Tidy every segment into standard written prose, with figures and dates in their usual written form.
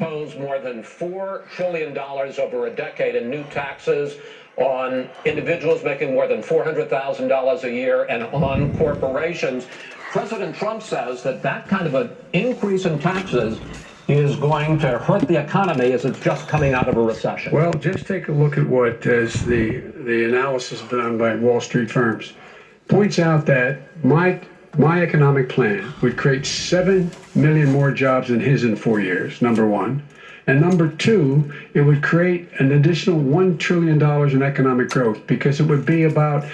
propose more than $4 trillion over a decade in new taxes on individuals making more than $400,000 a year and on corporations. President Trump says that that kind of an increase in taxes is going to hurt the economy as it's just coming out of a recession. Well, just take a look at what is the analysis done by Wall Street firms. Points out that my economic plan would create 7 million more jobs than his in 4 years, number one. And number two, it would create an additional $1 trillion in economic growth because it would be about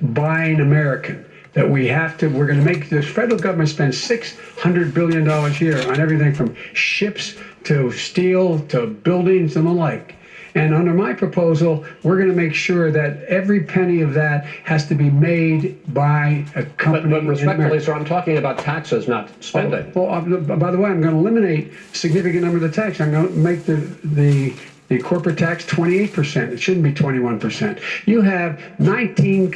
buying American. That we're going to make this federal government spend $600 billion a year on everything from ships to steel to buildings and the like. And under my proposal, we're going to make sure that every penny of that has to be made by a company. But respectfully, sir, I'm talking about taxes, not spending. By the way, I'm going to eliminate a significant number of the tax. I'm going to make the corporate tax 28%. It shouldn't be 21%. You have 91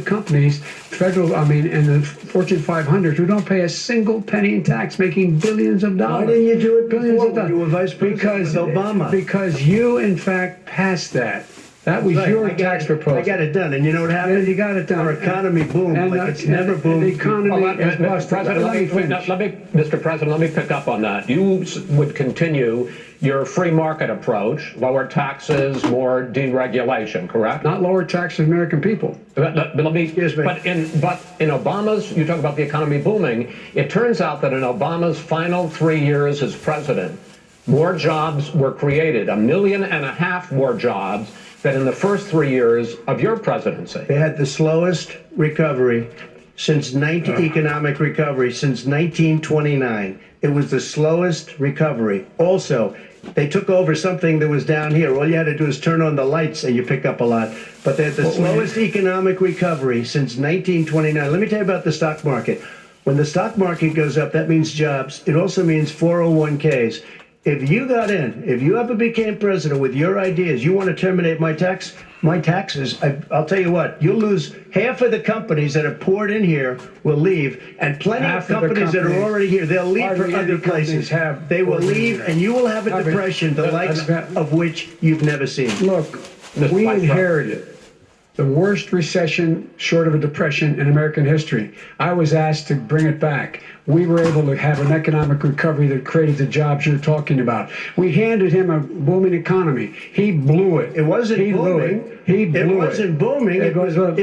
companies, in the Fortune 500 who don't pay a single penny in tax, making billions of dollars. Why didn't you do it billions before of dollars? You were vice president with Obama? Because you, in fact, passed that. That was your tax proposal. I got it done, and you know what happened? You got it done. Our economy boomed like it's never boomed. The economy is busted. Mr. President, let me pick up on that. You would continue your free market approach, lower taxes, more deregulation, correct? Not lower taxes, American people. But in Obama's, you talk about the economy booming. It turns out that in Obama's final 3 years as president, more jobs were created, 1.5 million more jobs than in the first 3 years of your presidency. They had the slowest recovery since economic recovery since 1929. It was the slowest recovery. Also, they took over something that was down here. All you had to do is turn on the lights and you pick up a lot. But they had the slowest economic recovery since 1929. Let me tell you about the stock market. When the stock market goes up, that means jobs. It also means 401ks. If you got in, if you ever became president with your ideas, you want to terminate my taxes, I'll tell you what, you'll lose half of the companies that have poured in here will leave, and plenty of companies that are already here, they'll leave for other places. They will leave, and you will have a depression, the likes of which you've never seen. Look, we inherited the worst recession short of a depression in American history. I was asked to bring it back. We were able to have an economic recovery that created the jobs you're talking about. We handed him a booming economy. He blew it. It wasn't booming. He blew it. It wasn't booming. It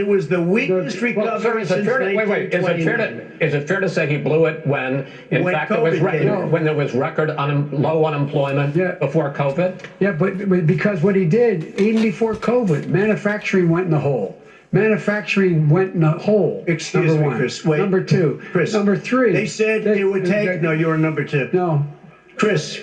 was the weakest recovery since 1929. Is it fair to say he blew it when fact, when there was record low unemployment before COVID? Yeah, but because what he did, even before COVID, manufacturing went in the hole. Excuse me, Chris. Wait. Number two. Chris. Number three. They said it would take. No, you're number two. No. Chris.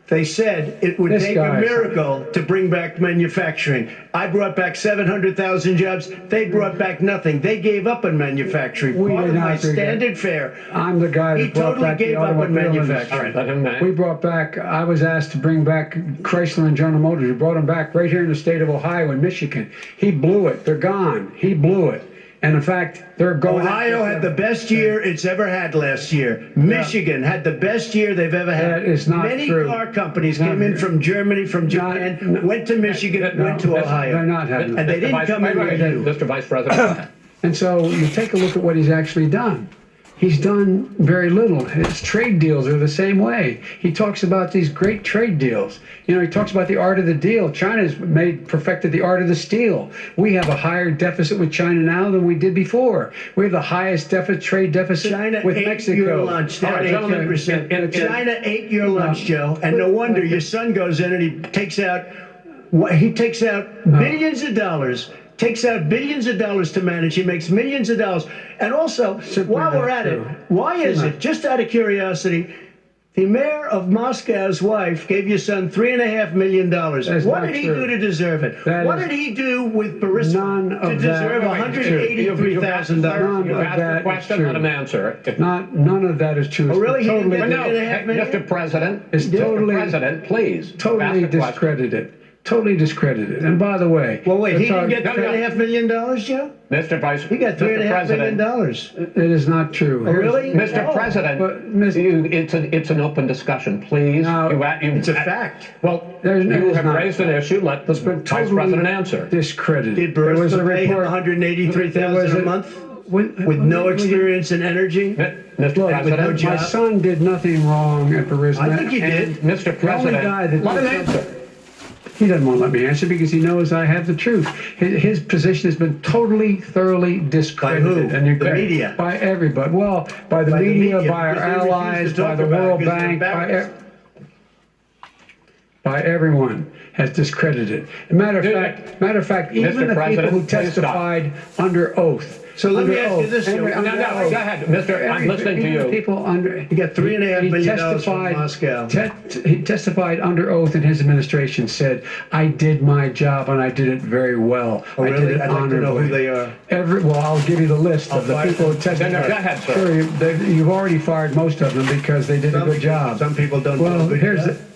They said it would take a miracle to bring back manufacturing. I brought back 700,000 jobs. They brought back nothing. They gave up on manufacturing. Part of my standard fare. I'm the guy that brought back the automobile industry. We brought back, I was asked to bring back Chrysler and General Motors. We brought them back right here in the state of Ohio and Michigan. He blew it. They're gone. He blew it. And in fact, they're going. Ohio had the best year it's ever had last year. Michigan had the best year they've ever had. That is not Many true. car companies came in from Germany, from Japan, went to Michigan, went to Ohio. They're not having. And they didn't come in with you. Mr. Vice President. And so you take a look at what he's actually done. He's done very little. His trade deals are the same way. He talks about these great trade deals. You know, he talks about the art of the deal. China's perfected the art of the steal. We have a higher deficit with China now than we did before. We have the highest trade deficit with Mexico. China ate your lunch. China ate your lunch, Joe. And no wonder your son goes in and he takes out billions of dollars. Takes out billions of dollars to manage. He makes millions of dollars. And also, while we're at it, why is it, just out of curiosity, the mayor of Moscow's wife gave your son $3.5 million. What did he do to deserve it? What did he do with Burisma to deserve $183,000? You asked the question, let him answer. None of that is true. Oh, really? Mr. President, please. Totally discredited. Totally discredited. And by the way, Well, wait, he let's didn't talk- get $3.5 million, Joe? Mr. Vice, He got $3.5 million. President, it is not true. Oh, really? Mr. Oh. President, But, it's an open discussion, please. No, It's a fact. Well, There's no- you it's have not. raised an issue. Let the Vice totally President answer. Discredited. Did There was Burisma a pay him report. $183,000 a month with no experience in energy? Mr. Look, President, my son did nothing wrong at Burisma. I think he and did. Mr. The only guy President, that let him did answer. He doesn't want to let me answer because he knows I have the truth. His position has been totally, thoroughly discredited. By who? And you The media? By everybody. Well, by the By the media, media, by our because they refuse to allies, talk by the about it World because they're Bank, embarrassed. by everyone has discredited. Matter of fact, even Mr. the President, people who please stop. testified under oath. So let me under ask you oath, this, Joe. under No, oath. go ahead, Mr. I'm listening to Even the you. people under. He got $3.5 million from testified- Moscow. He testified under oath in his administration, said, I did my job and I did it very well. Oh, I really? did it I'd like to know honorably. who they are. Well, I'll give you the list of the fire people who them. testified. No, go ahead, sir. Sure, you've already fired most of them because they did a good job. Some people don't Well, do a good here's job. the,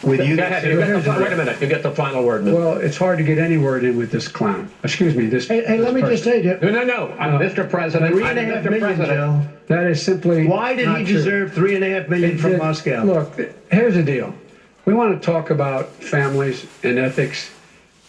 With you, Go ahead. Wait a minute. You get the final word, Mr. well, it's hard to get any word in with this clown. Excuse me, this. Hey, let me this just person. tell you, No. I'm Mr. President. I'm $3.5 Mr. million, President. Joe. That is simply. Why did not he true. deserve $3.5 million from Moscow? Look, here's the deal. We want to talk about families and ethics.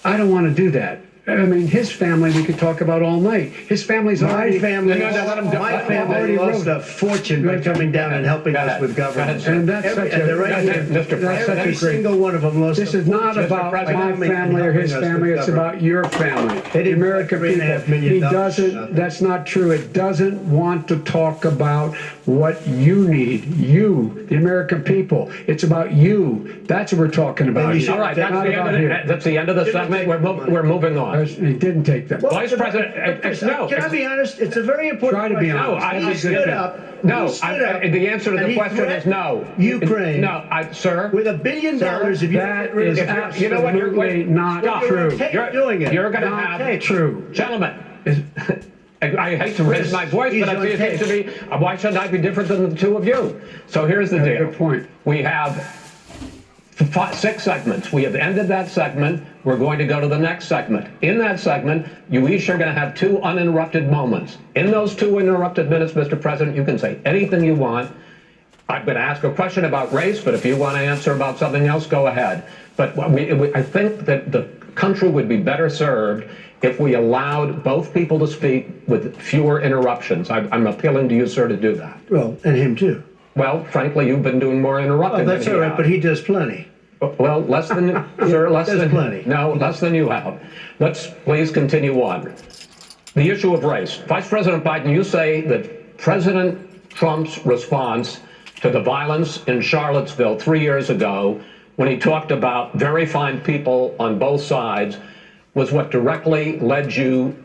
I don't want to do that. I mean, his family we could talk about all night. His family's My already. family, No, let him go. my Let him family already lost wrote a fortune by coming down and helping Go us ahead. with Go ahead, government. sir. And that's Every- such a. and they're right Go here. ahead, Mr. That's President. such Every a great. single one of them lost. This a is not fortune about by my coming and family or his helping us family. with It's government. about your family, They the didn't American put $3.5 people. million He dollars. doesn't. That's not true. It doesn't want to talk about what you need. You, the American people. It's about you. That's what we're talking about. you here. should- All right, that's Not the about end of here. that's the end of the segment. We're moving on. He didn't take them. Vice President, no. Can I be honest? It's a very important Try to be question. honest. No, He stood up. No, He stood up, the answer to and the he question is threatened no. Ukraine. No, sir. With $1 billion, if you That get rid of is the Russians, You know what? absolutely not Stop. true. You're doing it. You're going to Not have true. Gentlemen. I hate to raise my voice, He's but on it seems to tape. be. Why shouldn't I be different than the two of you? So here's the deal. Good point. We have 6 segments. We have ended that segment. We're going to go to the next segment. In that segment, you each are going to have 2 uninterrupted moments. In those 2 uninterrupted minutes, Mr. President, you can say anything you want. I'm going to ask a question about race, but if you want to answer about something else, go ahead. But I think that the country would be better served if we allowed both people to speak with fewer interruptions. I'm appealing to you, sir, to do that. Well, and him too. Well, frankly, you've been doing more interrupting Oh, that's than all he right, has. but he does plenty. Well, less than, sir, less There's than, plenty. No, less than you have. Let's please continue on. The issue of race. Vice President Biden, you say that President Trump's response to the violence in Charlottesville 3 years ago, when he talked about very fine people on both sides, was what directly led you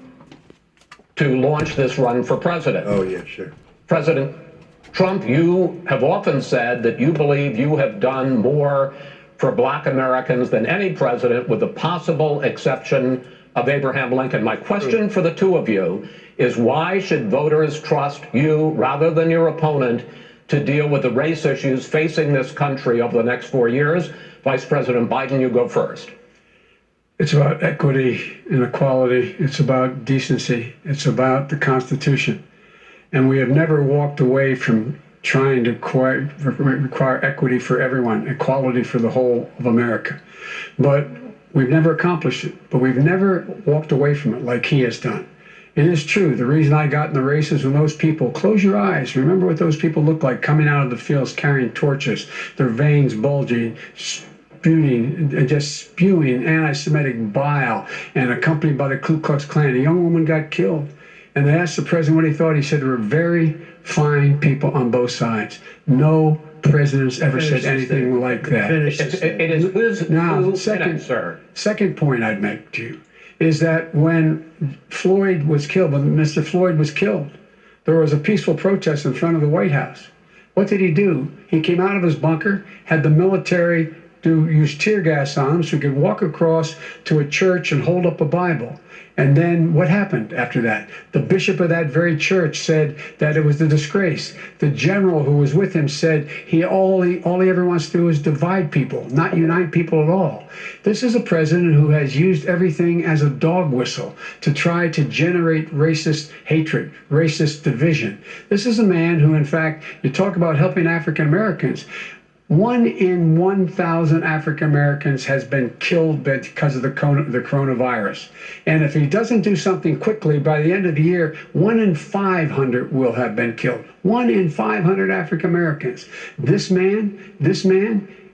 to launch this run for president. Oh, yeah, sure. President Trump, you have often said that you believe you have done more for Black Americans than any president, with the possible exception of Abraham Lincoln. My question for the two of you is, why should voters trust you rather than your opponent to deal with the race issues facing this country over the next 4 years? Vice President Biden, you go first. It's about equity and equality. It's about decency. It's about the Constitution. And we have never walked away from trying to require equity for everyone, equality for the whole of America. But we've never accomplished it. But we've never walked away from it like he has done. It is true. The reason I got in the races with those people, close your eyes. Remember what those people looked like coming out of the fields carrying torches, their veins bulging, just spewing anti-Semitic bile, and accompanied by the Ku Klux Klan. A young woman got killed. And they asked the president what he thought. He said there were very fine people on both sides. No president's ever said anything like that. It is who's Now, who in it, sir. second point I'd make to you is that when Floyd was killed, when Mr. Floyd was killed, there was a peaceful protest in front of the White House. What did he do? He came out of his bunker, had the military use tear gas on them so we could walk across to a church and hold up a Bible. And then what happened after that? The bishop of that very church said that it was a disgrace. The general who was with him said all he ever wants to do is divide people, not unite people at all. This is a president who has used everything as a dog whistle to try to generate racist hatred, racist division. This is a man who, in fact, you talk about helping African Americans. 1 in 1,000 African Americans has been killed because of the coronavirus. And if he doesn't do something quickly, by the end of the year, 1 in 500 will have been killed. 1 in 500 African Americans. This man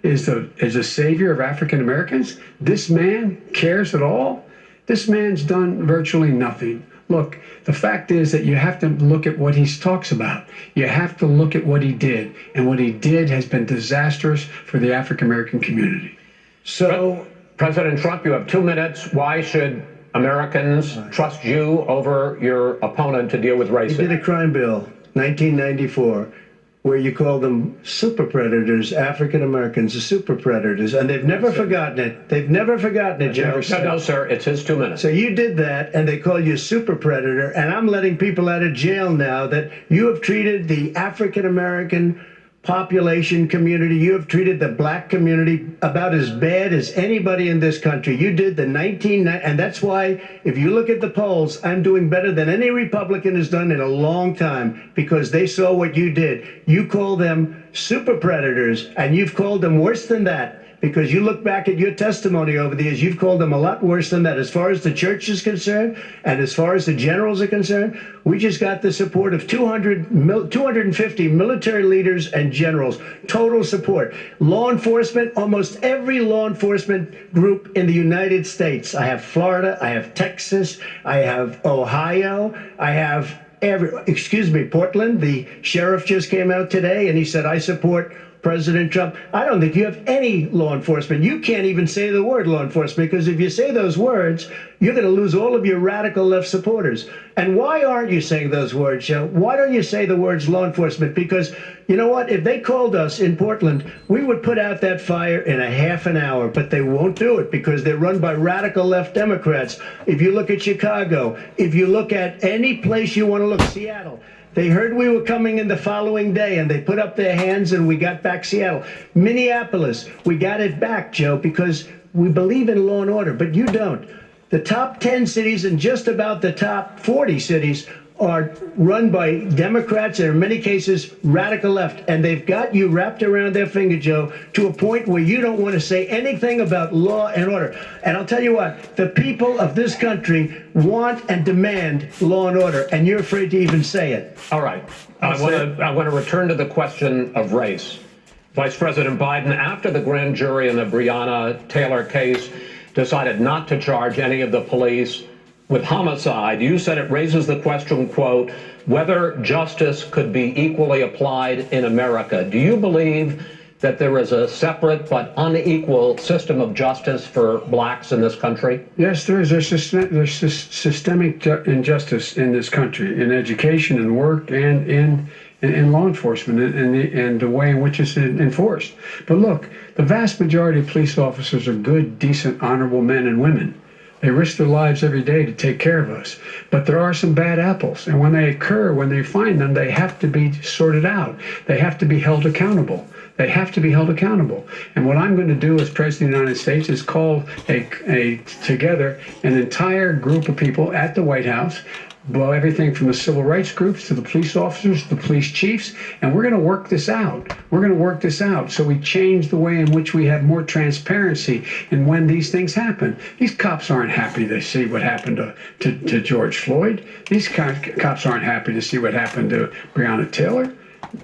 is a savior of African Americans. This man cares at all. This man's done virtually nothing. Look, the fact is that you have to look at what he talks about. You have to look at what he did. And what he did has been disastrous for the African American community. So, President Trump, you have 2 minutes. Why should Americans trust you over your opponent to deal with he racism? did a crime bill, 1994, where you call them super predators, African Americans, the super predators, and they've never forgotten it. They've never forgotten it, Joe. No, sir, it's his 2 minutes. So you did that, and they call you a super predator, and I'm letting people out of jail now that you have treated the African American population community, you have treated the black community about as bad as anybody in this country. You did the and that's why, if you look at the polls, I'm doing better than any Republican has done in a long time, because they saw what you did. You call them super predators, and you've called them worse than that. Because you look back at your testimony over the years, you've called them a lot worse than that. As far as the church is concerned, and as far as the generals are concerned, we just got the support of 250 military leaders and generals, total support. Law enforcement, almost every law enforcement group in the United States. I have Florida, I have Texas, I have Ohio, I have Portland. The sheriff just came out today and he said, I support President Trump. I don't think you have any law enforcement. You can't even say the word law enforcement, because if you say those words, you're going to lose all of your radical left supporters. And why aren't you saying those words, Joe? Why don't you say the words law enforcement? Because you know what? If they called us in Portland, we would put out that fire in a half an hour, but they won't do it because they're run by radical left Democrats. If you look at Chicago, if you look at any place you want to look, Seattle, they heard we were coming in the following day, and they put up their hands, and we got back Seattle. Minneapolis, we got it back, Joe, because we believe in law and order, but you don't. The top 10 cities and just about the top 40 cities are run by Democrats and in many cases radical left, and they've got you wrapped around their finger, Joe, to a point where you don't want to say anything about law and order. And I'll tell you what, the people of this country want and demand law and order, and you're afraid to even say it. All right. I want to return to the question of race. Vice President Biden, after the grand jury in the Breonna Taylor case decided not to charge any of the police with homicide, you said it raises the question, quote, whether justice could be equally applied in America. Do you believe that there is a separate but unequal system of justice for blacks in this country? Yes, there's systemic injustice in this country, in education and work and in law enforcement and the way in which it's enforced. But look, the vast majority of police officers are good, decent, honorable men and women. They risk their lives every day to take care of us. But there are some bad apples. And when they occur, when they find them, they have to be sorted out. They have to be held accountable. They have to be held accountable. And what I'm going to do as President of the United States is call together an entire group of people at the White House, everything from the civil rights groups to the police officers, the police chiefs, and we're going to work this out. We're going to work this out so we change the way in which we have more transparency in when these things happen. These cops aren't happy to see what happened to George Floyd. These cops aren't happy to see what happened to Breonna Taylor.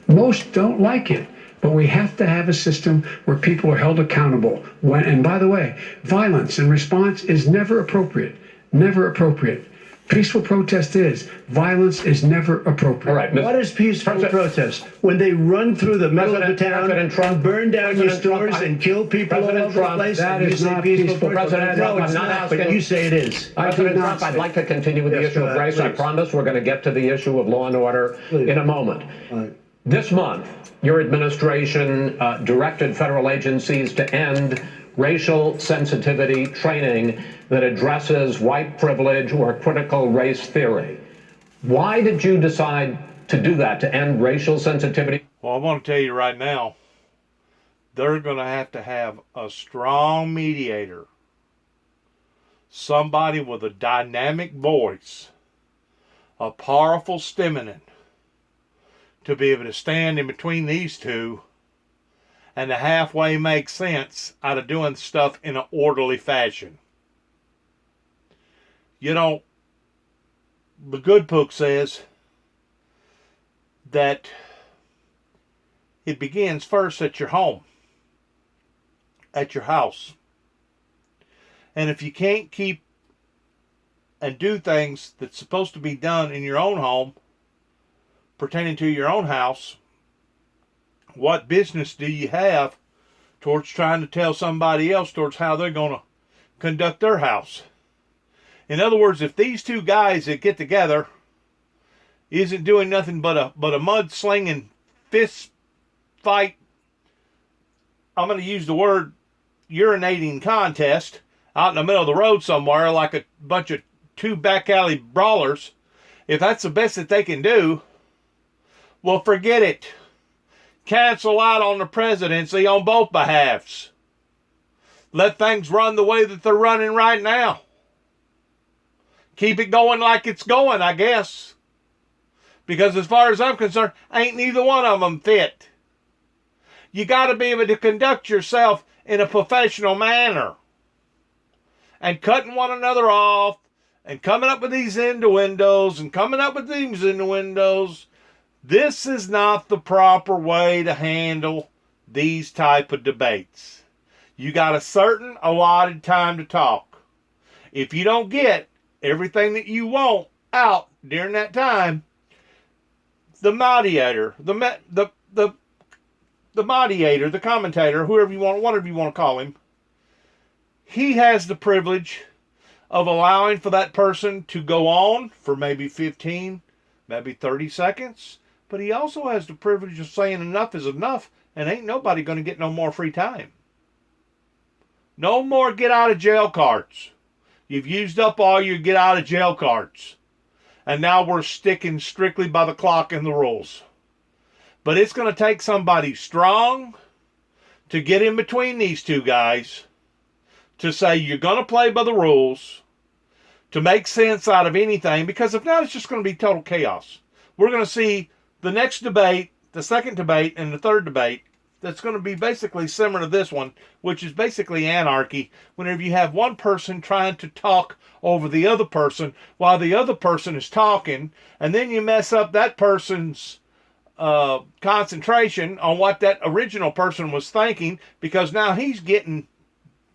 Most don't like it. But we have to have a system where people are held accountable. And by the way, violence in response is never appropriate. Never appropriate. Peaceful protest is. Violence is never appropriate. All right. What is peaceful protest? When they run through the middle of the town and burn down your stores and kill people all over the place? That is not peaceful protest. No, it's not, but you say it is. President Trump, I'd like to continue with the issue of race. I promise we're going to get to the issue of law and order in a moment. This month, your administration directed federal agencies to end racial sensitivity training that addresses white privilege or critical race theory. Why did you decide to do that, to end racial sensitivity? Well, I want to tell you right now, they're going to have a strong mediator, somebody with a dynamic voice, a powerful stimulant, to be able to stand in between these two and to halfway make sense out of doing stuff in an orderly fashion. You know, the good book says that it begins first at your home, at your house. And if you can't keep and do things that's supposed to be done in your own home, pertaining to your own house, what business do you have towards trying to tell somebody else towards how they're going to conduct their house? In other words, if these two guys that get together isn't doing nothing but a mud-slinging fist fight, I'm going to use the word urinating contest out in the middle of the road somewhere like a bunch of two back alley brawlers, if that's the best that they can do, well, forget it. Cancel out on the presidency on both behalves. Let things run the way that they're running right now. Keep it going like it's going, I guess. Because as far as I'm concerned, ain't neither one of them fit. You got to be able to conduct yourself in a professional manner. And cutting one another off and coming up with these innuendos and coming up with these innuendos, this is not the proper way to handle these type of debates. You got a certain allotted time to talk. If you don't get everything that you want out during that time, the mediator, the mediator, the commentator, whatever you want to call him, he has the privilege of allowing for that person to go on for maybe 15, maybe 30 seconds. But he also has the privilege of saying enough is enough and ain't nobody going to get no more free time. No more get out of jail cards. You've used up all your get out of jail cards. And now we're sticking strictly by the clock and the rules. But it's going to take somebody strong to get in between these two guys to say you're going to play by the rules, to make sense out of anything, because if not, it's just going to be total chaos. We're going to see the next debate, the second debate, and the third debate that's going to be basically similar to this one, which is basically anarchy, whenever you have one person trying to talk over the other person while the other person is talking, and then you mess up that person's concentration on what that original person was thinking, because now he's getting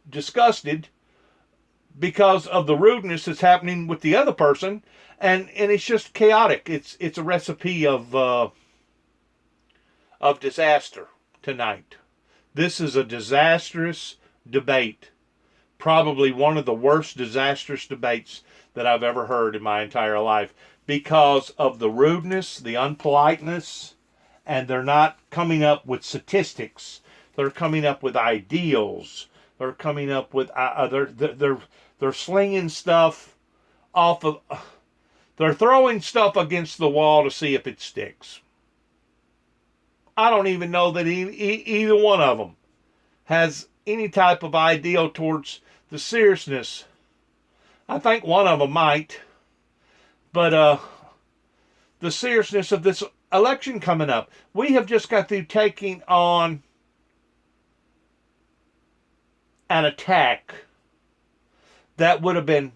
disgusted because of the rudeness that's happening with the other person, and it's just chaotic. It's a recipe of disaster tonight. This is a disastrous debate. Probably one of the worst disastrous debates that I've ever heard in my entire life, because of the rudeness, the unpoliteness, and they're not coming up with statistics. They're coming up with ideals. They're coming up with they're slinging stuff off of. They're throwing stuff against the wall to see if it sticks. I don't even know that either one of them has any type of ideal towards the seriousness. I think one of them might, but the seriousness of this election coming up. We have just got through taking on an attack that would have been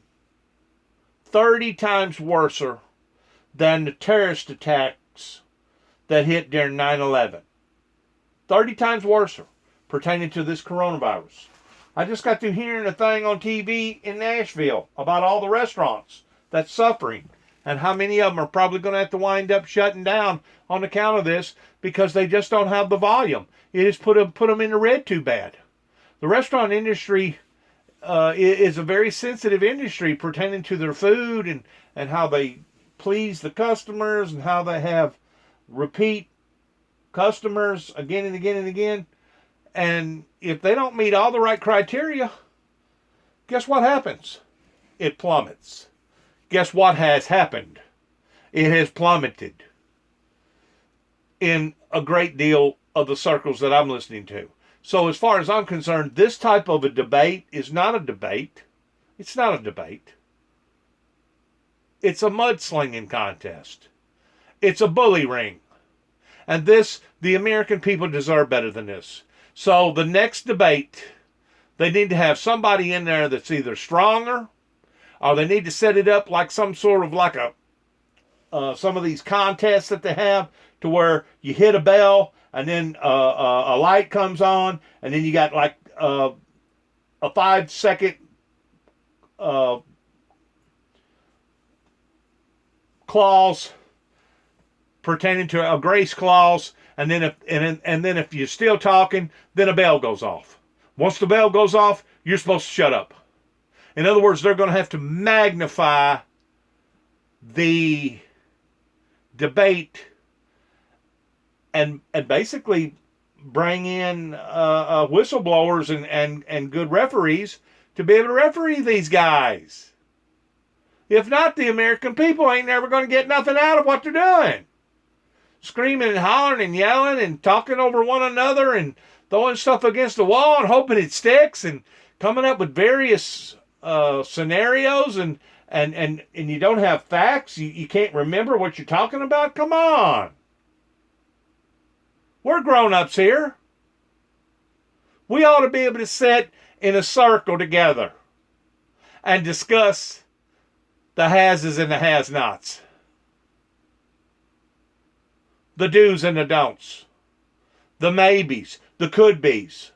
30 times worse than the terrorist attacks that hit during 9/11. 30 times worse pertaining to this coronavirus. I just got through hearing a thing on TV in Nashville about all the restaurants that's suffering and how many of them are probably going to have to wind up shutting down on account of this because they just don't have the volume. It has put them in the red too bad. The restaurant industry is a very sensitive industry pertaining to their food and how they please the customers and how they have repeat customers again and again and again. And if they don't meet all the right criteria, guess what happens? It plummets. Guess what has happened? It has plummeted in a great deal of the circles that I'm listening to. So as far as I'm concerned, this type of a debate is not a debate. It's not a debate. It's a mudslinging contest. It's a bully ring. And the American people deserve better than this. So the next debate, they need to have somebody in there that's either stronger, or they need to set it up like some sort of like some of these contests that they have, to where you hit a bell and then a light comes on, and then you got like a 5-second clause pertaining to a grace clause, and then if you're still talking, then a bell goes off. Once the bell goes off, you're supposed to shut up. In other words, they're going to have to magnify the debate and basically bring in whistleblowers and good referees to be able to referee these guys. If not, the American people ain't never going to get nothing out of what they're doing. Screaming and hollering and yelling and talking over one another and throwing stuff against the wall and hoping it sticks and coming up with various scenarios and you don't have facts. You can't remember what you're talking about. Come on. We're grown-ups here. We ought to be able to sit in a circle together and discuss the hases and the has-nots, the do's and the don'ts, the maybes, the could-bes,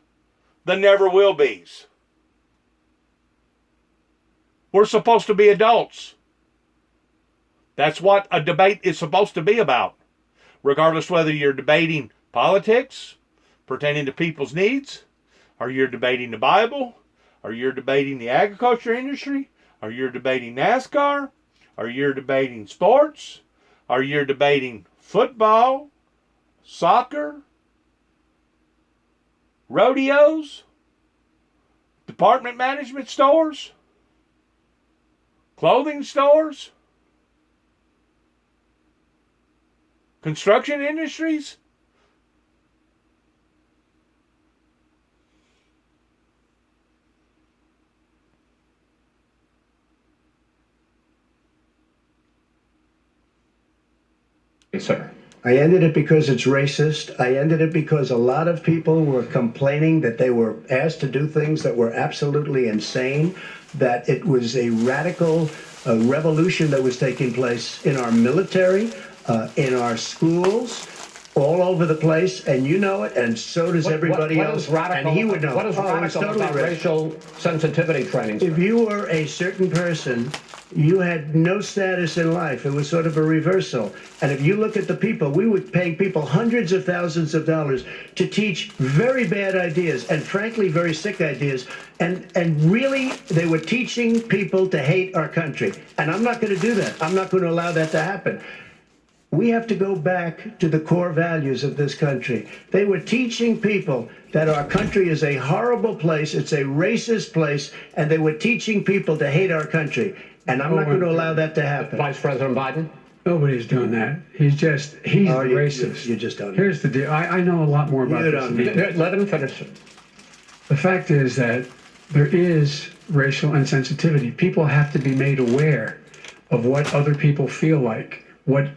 the never-will-bes. We're supposed to be adults. That's what a debate is supposed to be about, regardless whether you're debating politics pertaining to people's needs, or you're debating the Bible, or you're debating the agriculture industry, or you're debating NASCAR, or you're debating sports, or you're debating football, soccer, rodeos, department management stores, clothing stores, construction industries. Yes, sir. I ended it because it's racist. I ended it because a lot of people were complaining that they were asked to do things that were absolutely insane, that it was a radical revolution that was taking place in our military, in our schools, all over the place, and you know it, and so does everybody what else. Is radical, and he would know. What is radical totally about racial sensitivity training? If you were a certain person, you had no status in life. It was sort of a reversal. And if you look at the people, we were paying people hundreds of thousands of dollars to teach very bad ideas and frankly very sick ideas. And really, they were teaching people to hate our country. And I'm not going to do that. I'm not going to allow that to happen. We have to go back to the core values of this country. They were teaching people that our country is a horrible place, it's a racist place, and they were teaching people to hate our country. And I'm not going to allow that to happen. Vice President Biden? Nobody's doing that. He's the racist. You just don't know. Here's the deal. I know a lot more about You this. don't than know. he does. Let him finish it. The fact is that there is racial insensitivity. People have to be made aware of what other people feel like, what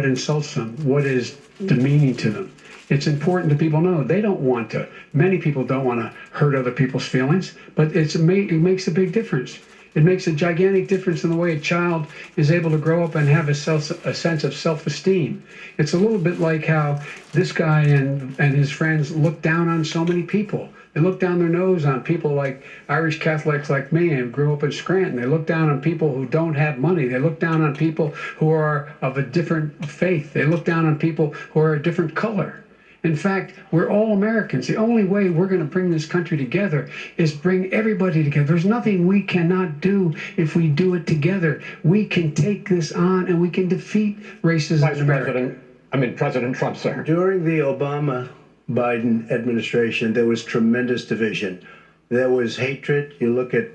insults them, what is demeaning to them. It's important that people know they don't want to. Many people don't want to hurt other people's feelings, but it makes a big difference. It makes a gigantic difference in the way a child is able to grow up and have a sense of self-esteem. It's a little bit like how this guy and his friends look down on so many people. They look down their nose on people like Irish Catholics like me and grew up in Scranton. They look down on people who don't have money. They look down on people who are of a different faith. They look down on people who are a different color. In fact, we're all Americans. The only way we're going to bring this country together is bring everybody together. There's nothing we cannot do if we do it together. We can take this on and we can defeat racism Vice in America. President, President Trump, sir. During the Obama-Biden administration, there was tremendous division. There was hatred. You look at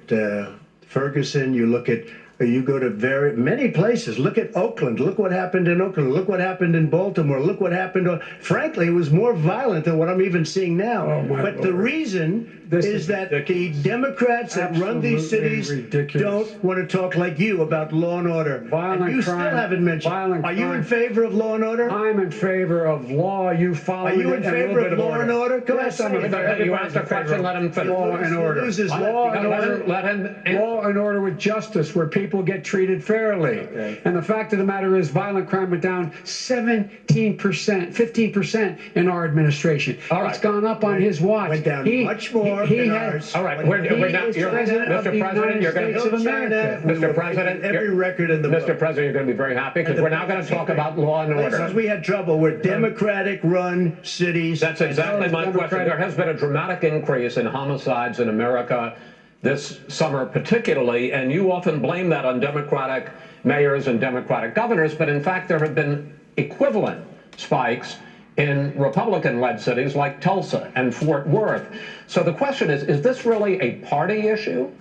Ferguson, you go to very many places. Look at Oakland. Look what happened in Oakland. Look what happened in Baltimore. Look what happened. Frankly, it was more violent than what I'm even seeing now. Oh, my but Lord. the reason This is that ridiculous. the Democrats that run these Absolutely cities ridiculous. don't want to talk like you about law and order. Violent and you crime, still haven't mentioned. violent Are you in crime. favor of law and order? I'm in favor of law. You follow. Are you in it, and a favor little bit of law and order? Go Yes, ahead, I'm say in it. favor. You asked a question, let him finish. Law and order. Loses Law and order. Let him answer. Law and order with justice, where people get treated fairly. Okay. And the fact of the matter is, violent crime went down 17%, 15% in our administration. All right. It's gone up on his watch. Went down much more He than had. ours. All right, He we're now, is you're, president of Mr. the President, you're going United to, States of America. Mr. President, every you're- record in the Mr. book. President, you're going to be very happy because we're now going to talk about law and Places order. we had trouble were Democratic-run cities. That's exactly my question. Democratic. There has been a dramatic increase in homicides in America this summer particularly, and you often blame that on Democratic mayors and Democratic governors, but in fact there have been equivalent spikes in Republican-led cities like Tulsa and Fort Worth. So the question is this really a party issue?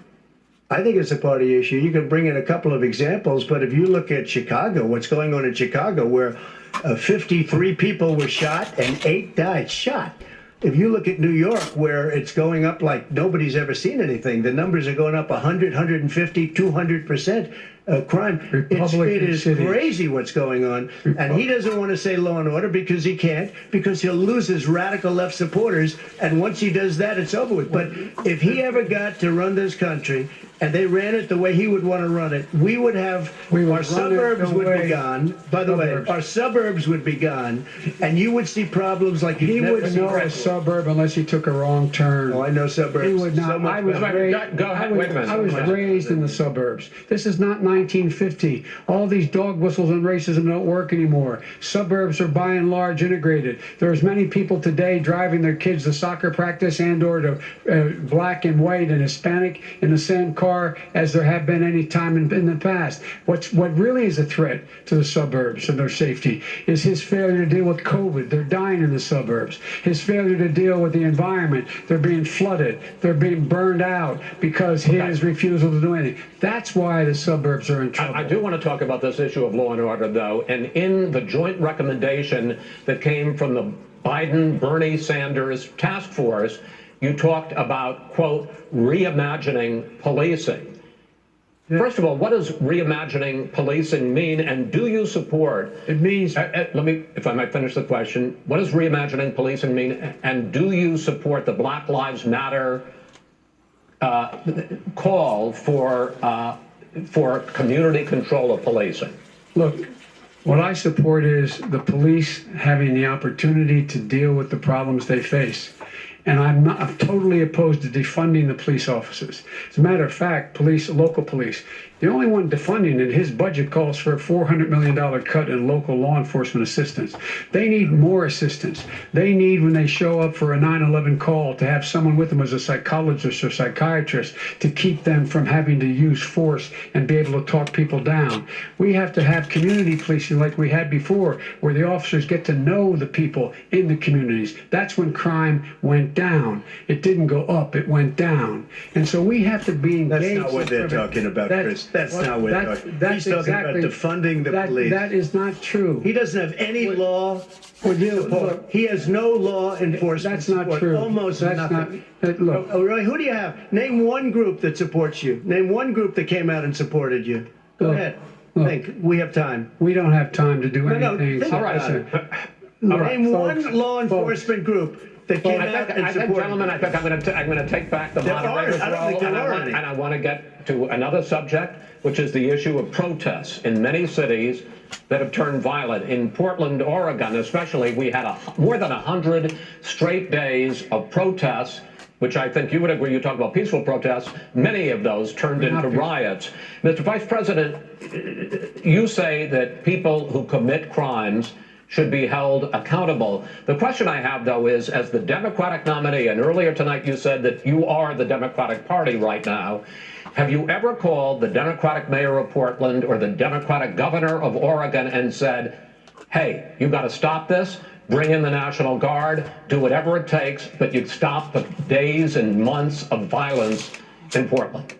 I think it's a party issue. You can bring in a couple of examples, but if you look at Chicago, what's going on in Chicago, where 53 people were shot and 8 died shot. If you look at New York, where it's going up like nobody's ever seen anything, the numbers are going up 100, 150, 200% crime. It is cities. crazy what's going on. And he doesn't want to say law and order because he can't, because he'll lose his radical left supporters. And once he does that, it's over with. But if he ever got to run this country and they ran it the way he would want to run it, we would run our it suburbs the would way- be gone. By the way, Suburbs. our suburbs would be gone, and you would see problems like He you've never wouldn't seen know a before. suburb unless he took a wrong turn. Oh, I know suburbs. He would not. So much I was better. raised. Go ahead. Wait a minute. I was raised in the suburbs. This is not 1950. All these dog whistles and racism don't work anymore. Suburbs are by and large integrated. There's many people today driving their kids to soccer practice and/or to black and white and Hispanic in the same car as there have been any time in the past. What really is a threat to the suburbs and their safety is his failure to deal with COVID. They're dying in the suburbs. His failure to deal with the environment. They're being flooded. They're being burned out because his refusal to do anything. That's why the suburbs are in trouble. I do want to talk about this issue of law and order, though, and in the joint recommendation that came from the Biden-Bernie Sanders task force, you talked about, quote, reimagining policing. First of all, what does reimagining policing mean, and do you support? It means Let me, if I might finish the question. What does reimagining policing mean, and do you support the Black Lives Matter call for community control of policing? Look, what I support is the police having the opportunity to deal with the problems they face. And I'm totally opposed to defunding the police officers. As a matter of fact, local police, the only one defunding it, his budget calls for a $400 million cut in local law enforcement assistance. They need more assistance. They need, when they show up for a 9/11 call, to have someone with them as a psychologist or psychiatrist to keep them from having to use force and be able to talk people down. We have to have community policing like we had before, where the officers get to know the people in the communities. That's when crime went down. It didn't go up, it went down. And so we have to be engaged. That's not what they're talking about, Chris. That's not what they're talking about. He's talking about defunding the police. That is not true. He doesn't have any law Would you support. look? He has no law enforcement That's not support. true. Almost That's nothing. not. Look. Oh, really? Who do you have? Name one group that supports you. Name one group that came out and supported you. Go Look, ahead. look. Think. We have time. We don't have time to do No, anything. think about it. Listen, Name folks, one law enforcement group that came out and I think, supported gentlemen, you. I think I'm going to take back the There moderator's aren't. I don't role, think there and are any. I want to get to another subject, which is the issue of protests in many cities that have turned violent. In Portland, Oregon, especially, we had more than 100 straight days of protests, which I think you would agree. You talk about peaceful protests. Many of those turned into riots. Mr. Vice President, you say that people who commit crimes should be held accountable. The question I have, though, is, as the Democratic nominee, and earlier tonight you said that you are the Democratic Party right now, have you ever called the Democratic mayor of Portland or the Democratic governor of Oregon and said, hey, you got to stop this, bring in the National Guard, do whatever it takes, but you'd stop the days and months of violence in Portland?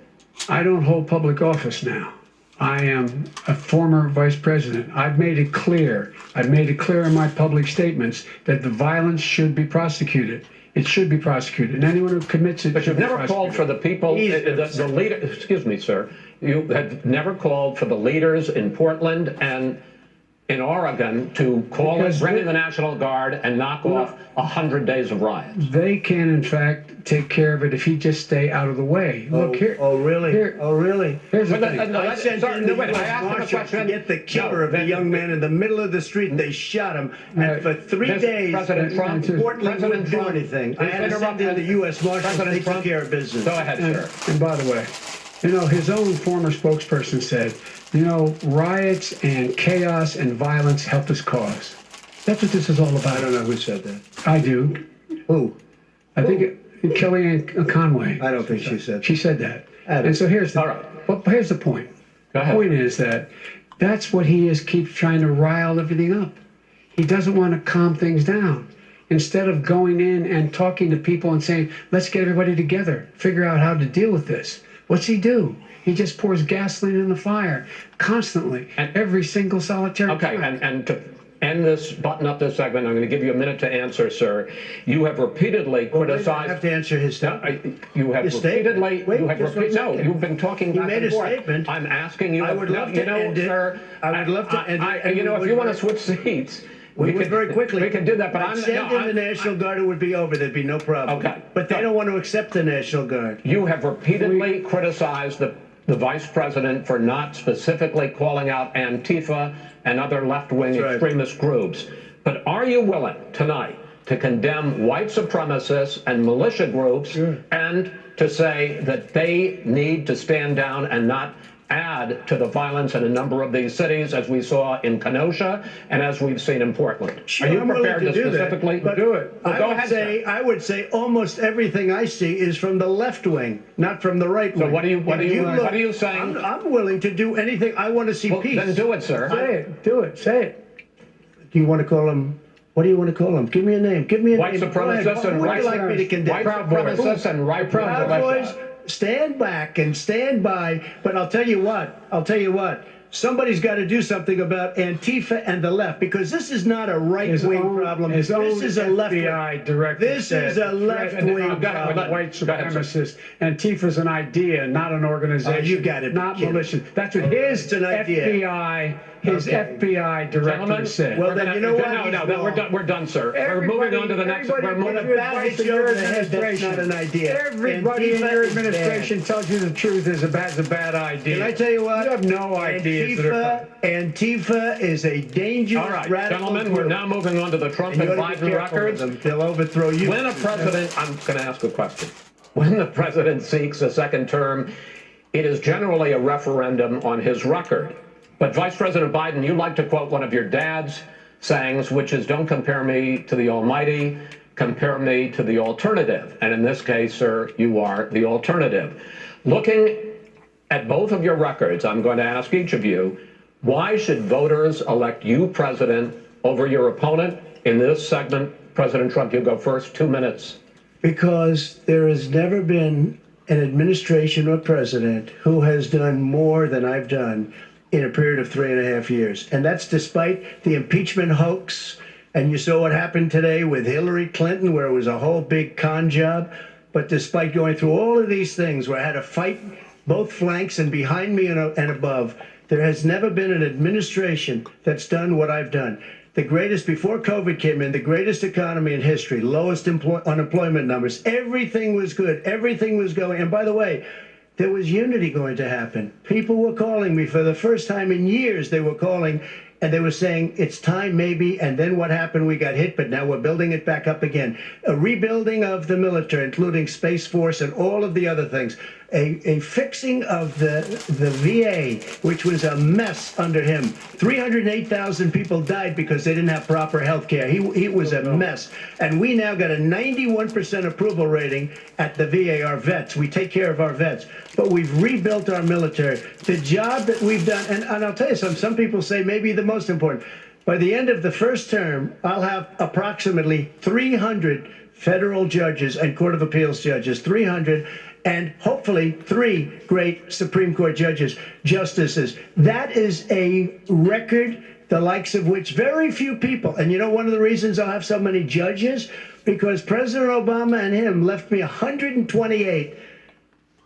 I don't hold public office now. I am a former vice president. I've made it clear. I've made it clear in my public statements that the violence should be prosecuted. It should be prosecuted, and anyone who commits it. But you've should be never called for the people, the leader. Excuse me, sir. You have never called for the leaders in Portland and in Oregon to bring in the National Guard and knock off 100 days of riots. They can, in fact, take care of it if he just stay out of the way. Look here. Oh, really? Here, really? Here's the But thing. I sent in the U.S. I asked him a Marshals to question. get the killer No, of a young man in the middle of the street. They shot him, and for 3 days, President Trump, Portland wouldn't do anything. I had to send in the U.S. Marshals. They took care of business. Go ahead, sir. And by the way, his own former spokesperson said, riots and chaos and violence help us cause. That's what this is all about. I don't know who said that. I do. Who? I think Kellyanne Conway. I don't think she said. She said that. Adam. And so here's the All right. well, here's the point. Go ahead. The point is that that's what he is, keeps trying to rile everything up. He doesn't want to calm things down. Instead of going in and talking to people and saying, let's get everybody together, figure out how to deal with this. What's he do? He just pours gasoline in the fire constantly, And every single solitary Okay, time. and to end this, button up this segment, I'm going to give you a minute to answer, sir. You have repeatedly I criticized. have to answer his statement. You have His statement. repeatedly. Wait, You have just one no, second. you've been talking He back made and a forth. statement. I'm asking you. I would love to end it. Sir. I would love to end it, and if we you would want to very- switch seats. We would very quickly. We can do that, but I'd send in the National Guard, it would be over. There'd be no problem. Okay. But they don't want to accept the National Guard. You have repeatedly criticized the vice president for not specifically calling out Antifa and other left-wing That's right. extremist groups. But are you willing tonight to condemn white supremacists and militia groups and to say that they need to stand down and not add to the violence in a number of these cities, as we saw in Kenosha and as we've seen in Portland? Sure, are you I'm willing prepared to do that, specifically but do it? Well, go ahead, sir. I would say almost everything I see is from the left wing, not from the right wing. So what are you If saying? I'm willing to do anything. I want to see Well, peace. then do it, sir. Say it. Do it. Say it. Do you want to call him? What do you want to call him? Give me a name. Give me a White name. Go ahead. supremacists and What would white you like me to condemn? White supremacists and right Proud Boys, stand back and stand by. But I'll tell you what. Somebody's got to do something about Antifa and the left, because this is not a right-wing problem. His This own is a left-wing. FBI director This said is a left-wing problem. white Go ahead, sir. supremacists. Antifa's an idea, not an organization. You got it, Not kid. militia. That's what his It's an idea. FBI director Gentlemen, said. Well, then you know what? No, we're done, sir. We're moving on to the next. Everybody We're moving. gives you Bat advice hits in you your over the head, that's not an idea. Everybody in Antifa your is bad. administration tells you the truth is a bad idea. Can I tell you what? You have no ideas that are Antifa is a dangerous All right, radical gentlemen, group. we're now moving on to the Trump And you and ought to be Biden careful with records. them. They'll overthrow you. When a president, I'm going to ask a question. When the president seeks a second term, it is generally a referendum on his record. But Vice President Biden, you like to quote one of your dad's sayings, which is, don't compare me to the almighty, compare me to the alternative. And in this case, sir, you are the alternative. Looking at both of your records, I'm going to ask each of you, why should voters elect you president over your opponent? In this segment, President Trump, you go first, 2 minutes. Because there has never been an administration or president who has done more than I've done in a period of 3.5 years. And that's despite the impeachment hoax. And you saw what happened today with Hillary Clinton, where it was a whole big con job. But despite going through all of these things where I had to fight both flanks and behind me and above, there has never been an administration that's done what I've done. The greatest, before COVID came in, the greatest economy in history, lowest unemployment numbers. Everything was good. Everything was going. And by the way, there was unity going to happen. People were calling me for the first time in years. They were calling and they were saying, it's time maybe. And then what happened? We got hit, but now we're building it back up again. A rebuilding of the military, including Space Force and all of the other things. A fixing of the VA, which was a mess under him. 308,000 people died because they didn't have proper health care. He was a mess. And we now got a 91% approval rating at the VA, our vets. We take care of our vets. But we've rebuilt our military. The job that we've done, and I'll tell you something, some people say maybe the most important, By the end of the first term, I'll have approximately 300 federal judges and Court of Appeals judges, 300, and hopefully 3 great Supreme Court justices. That is a record, the likes of which very few people, and you know one of the reasons I'll have so many judges? Because President Obama and him left me 128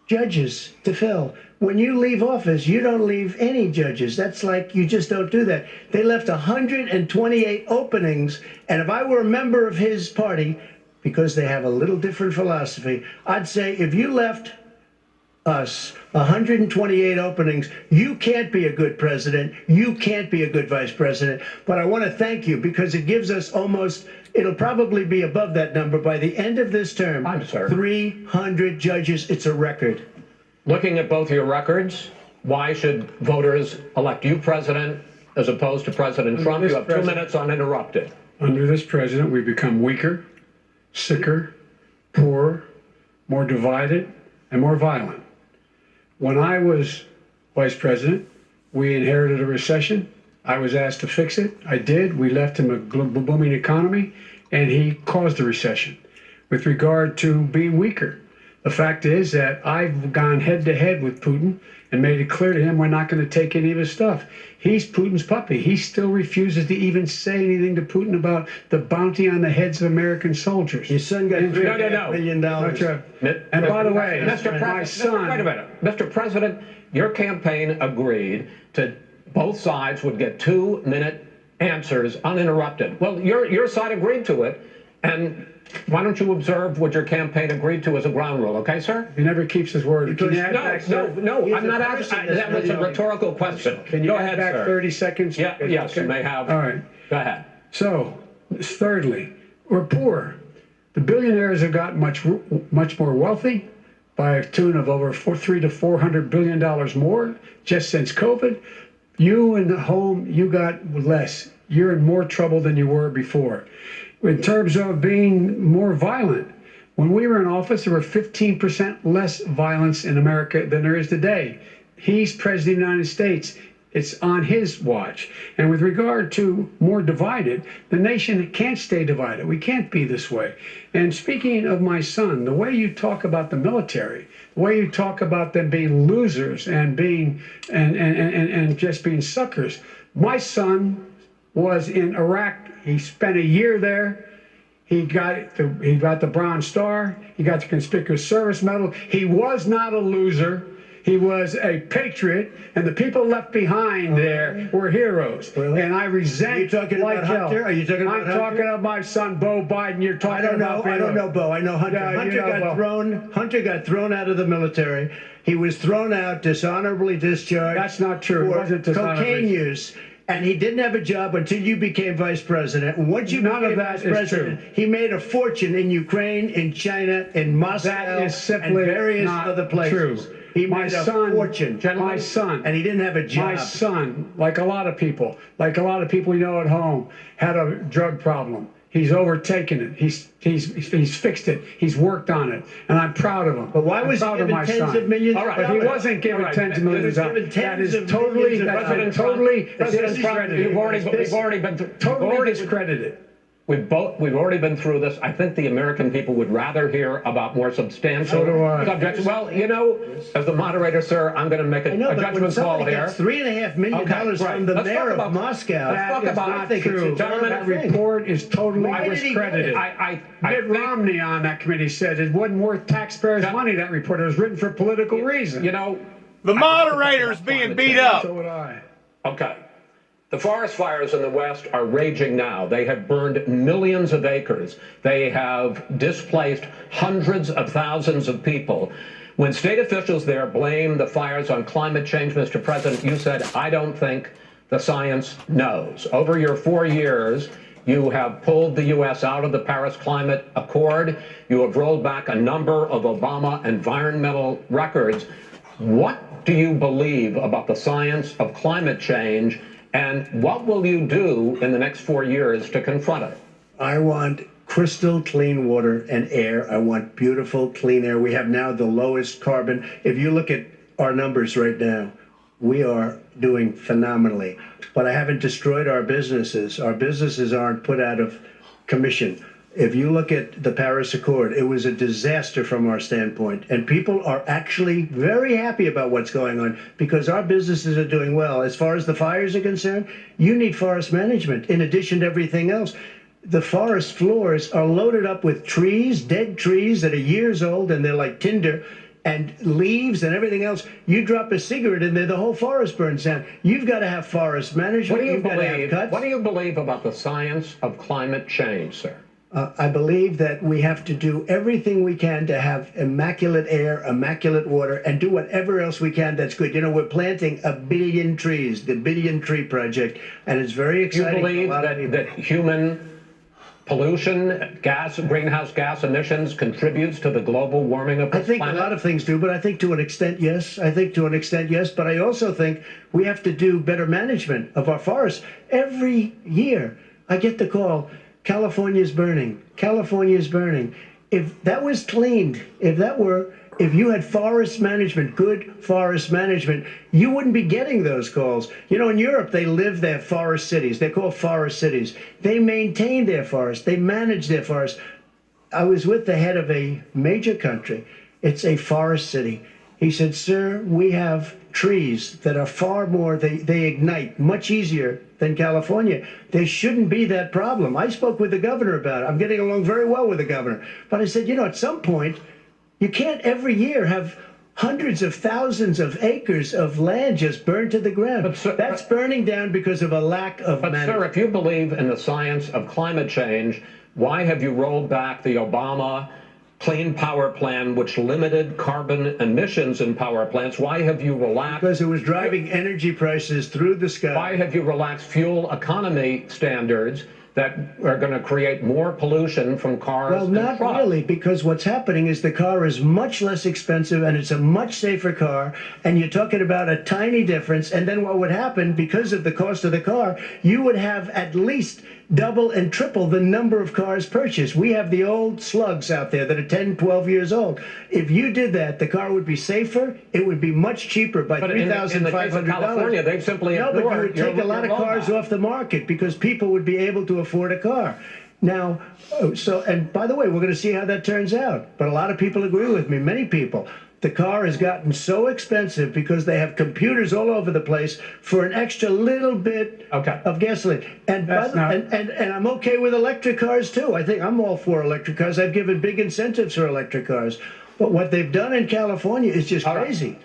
judges to fill. When you leave office, you don't leave any judges. That's like, you just don't do that. They left 128 openings, and if I were a member of his party, because they have a little different philosophy, I'd say if you left us 128 openings, you can't be a good president, you can't be a good vice president. But I want to thank you because it gives us almost, it'll probably be above that number by the end of this term. 300 judges, it's a record. Looking at both your records, why should voters elect you president as opposed to President Trump? You have 2 minutes uninterrupted. Under this president, we've become weaker, sicker, poorer, more divided, and more violent. When I was vice president, we inherited a recession. I was asked to fix it. I did. We left him a booming economy, and he caused a recession. With regard to being weaker, the fact is that I've gone head to head with Putin and made it clear to him we're not going to take any of his stuff. He's Putin's puppy. He still refuses to even say anything to Putin about the bounty on the heads of American soldiers. Your son got $3.5 million. And by the way, my son... Wait a minute. Mr. President, your campaign agreed to both sides would get 2-minute answers uninterrupted. Well, your side agreed to it, and why don't you observe what your campaign agreed to as a ground rule, okay, sir? He never keeps his word. No, I'm not asking. That was a rhetorical question. Can you go add ahead, back sir. 30 seconds? Yeah, yes, okay. you may have. All right. Go ahead. So, thirdly, we're poor. The billionaires have gotten much more wealthy by a tune of over $300 to $400 billion more just since COVID. You in the home, you got less. You're in more trouble than you were before. In terms of being more violent, when we were in office, there were 15% less violence in America than there is today. He's president of the United States. It's on his watch. And with regard to more divided, the nation can't stay divided. We can't be this way. And speaking of my son, the way you talk about the military, the way you talk about them being losers and being and just being suckers. My son was in Iraq. He spent a year there. He got the Bronze Star. He got the Conspicuous Service Medal. He was not a loser. He was a patriot, and the people left behind there were heroes. Really? And I resent. Are you talking about Hunter? Are you talking about Hunter? I'm talking about my son, Bo Biden. You're talking about. I don't know Bo. I know Hunter. Yeah, Hunter got thrown out of the military. He was thrown out, dishonorably discharged. That's not true. It For wasn't dishonorably. cocaine use. And he didn't have a job until you became vice president. And once you became vice president, he made a fortune in Ukraine, in China, in Moscow, That is simply and various not other places. true. He made a fortune. My son, and he didn't have a job. My son, like a lot of people we know at home, had a drug problem. He's overtaken it. He's fixed it. He's worked on it, and I'm proud of him. But why was he given given tens of millions? All right, but he wasn't given tens of millions. That is totally discredited. You've already been totally discredited. We've already been through this. I think the American people would rather hear about more substantial subjects. Well, you know, as the moderator, sir, I'm going to make a judgment call here. $3.5 million from the mayor of Moscow. Let's talk about that. True. That report is totally discredited. Mitt Romney on that committee said it wasn't worth taxpayers' money. That report, it was written for political reasons. You know, the moderator's being beat up. So would I. Okay. The forest fires in the West are raging now. They have burned millions of acres. They have displaced hundreds of thousands of people. When state officials there blame the fires on climate change, Mr. President, you said, I don't think the science knows. Over your 4 years, you have pulled the U.S. out of the Paris Climate Accord. You have rolled back a number of Obama environmental records. What do you believe about the science of climate change? And what will you do in the next 4 years to confront it? I want crystal clean water and air. I want beautiful clean air. We have now the lowest carbon. If you look at our numbers right now, We are doing phenomenally. But I haven't destroyed our businesses. Our businesses aren't put out of commission. If you look at the Paris Accord, it was a disaster from our standpoint. And people are actually very happy about what's going on because our businesses are doing well. As far as the fires are concerned, you need forest management in addition to everything else. The forest floors are loaded up with trees, dead trees that are years old, and they're like tinder, and leaves and everything else. You drop a cigarette in there, the whole forest burns down. You've got to have forest management. What do you You've got to have believe? cuts. What do you believe about the science of climate change, sir? I believe that we have to do everything we can to have immaculate air, immaculate water, and do whatever else we can that's good. You know, we're planting 1 billion trees, the Billion Tree Project, and it's very Do you exciting. believe for a lot of people. that human pollution, greenhouse gas emissions contributes to the global warming of the I think planet? a lot of things do, but I think to an extent, yes. I think to an extent, yes. But I also think we have to do better management of our forests. Every year, I get the call, California's burning. California's burning. If that was cleaned, if you had forest management, good forest management, you wouldn't be getting those calls. You know, in Europe, they have forest cities. They're called forest cities. They maintain their forests. They manage their forests. I was with the head of a major country. It's a forest city. He said, sir, we have trees that are far more, they ignite much easier than California. There shouldn't be that problem. I spoke with the governor about it. I'm getting along very well with the governor. But I said, you know, at some point, you can't every year have hundreds of thousands of acres of land just burned to the ground. But, sir, that's burning down because of a lack of But, management. sir, if you believe in the science of climate change, why have you rolled back the Obama Clean Power Plan, which limited carbon emissions in power plants? Why have you relaxed? Because it was driving energy prices through the sky. Why have you relaxed fuel economy standards that are going to create more pollution from cars Well, and not trucks? really, because what's happening is the car is much less expensive and it's a much safer car, and you're talking about a tiny difference. And then what would happen, because of the cost of the car, you would have at least double and triple the number of cars purchased. We have the old slugs out there that are 10, 12 years old. If you did that, the car would be safer. It would be much cheaper by But in the case of $3,500. California, they've simply No, but you ignored would take a lot of cars off the market because people would be able to afford a car. Now, and by the way, we're going to see how that turns out. But a lot of people agree with me, many people. The car has gotten so expensive because they have computers all over the place for an extra little bit of gasoline. And, and I'm okay with electric cars too. I think I'm all for electric cars. I've given big incentives for electric cars. But what they've done in California is just crazy.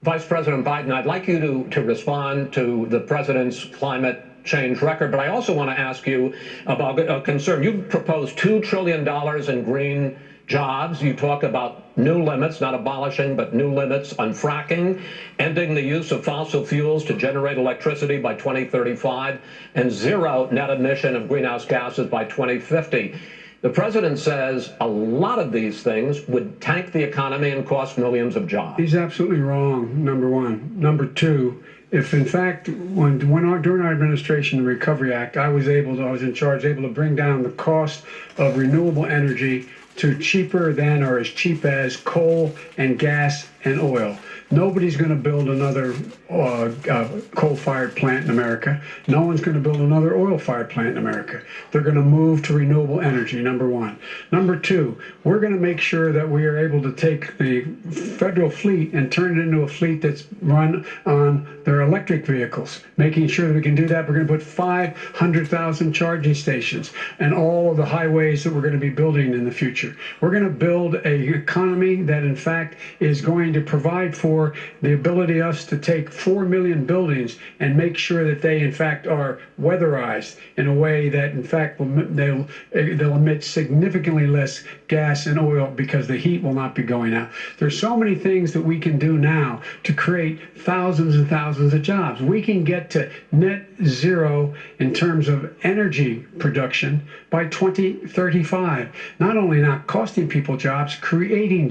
Vice President Biden, I'd like you to respond to the president's climate change record, but I also want to ask you about a concern. You proposed $2 trillion in green jobs. You talk about new limits, not abolishing, but new limits on fracking, ending the use of fossil fuels to generate electricity by 2035, and zero net emission of greenhouse gases by 2050. The president says a lot of these things would tank the economy and cost millions of jobs. He's absolutely wrong, number one. Number two, if in fact, during our administration, the Recovery Act, I was in charge, able to bring down the cost of renewable energy to cheaper than or as cheap as coal and gas and oil. Nobody's going to build another coal-fired plant in America. No one's going to build another oil-fired plant in America. They're going to move to renewable energy, number one. Number two, we're going to make sure that we are able to take the federal fleet and turn it into a fleet that's run on their electric vehicles. Making sure that we can do that, we're going to put 500,000 charging stations and all of the highways that we're going to be building in the future. We're going to build an economy that, in fact, is going to provide for the ability us to take 4 million buildings and make sure that they, in fact, are weatherized in a way that, in fact, they'll emit significantly less gas and oil because the heat will not be going out. There's so many things that we can do now to create thousands and thousands of jobs. We can get to net zero in terms of energy production by 2035. Not only not costing people jobs, creating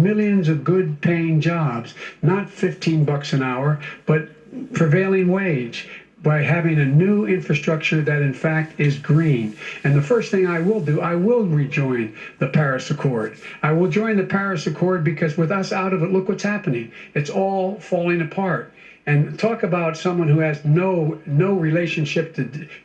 millions of good paying jobs, not $15 an hour, but prevailing wage. by having a new infrastructure that in fact is green. And the first thing I will do, I will rejoin the Paris Accord. I will join the Paris Accord because with us out of it, look what's happening. It's all falling apart. And talk about someone who has no relationship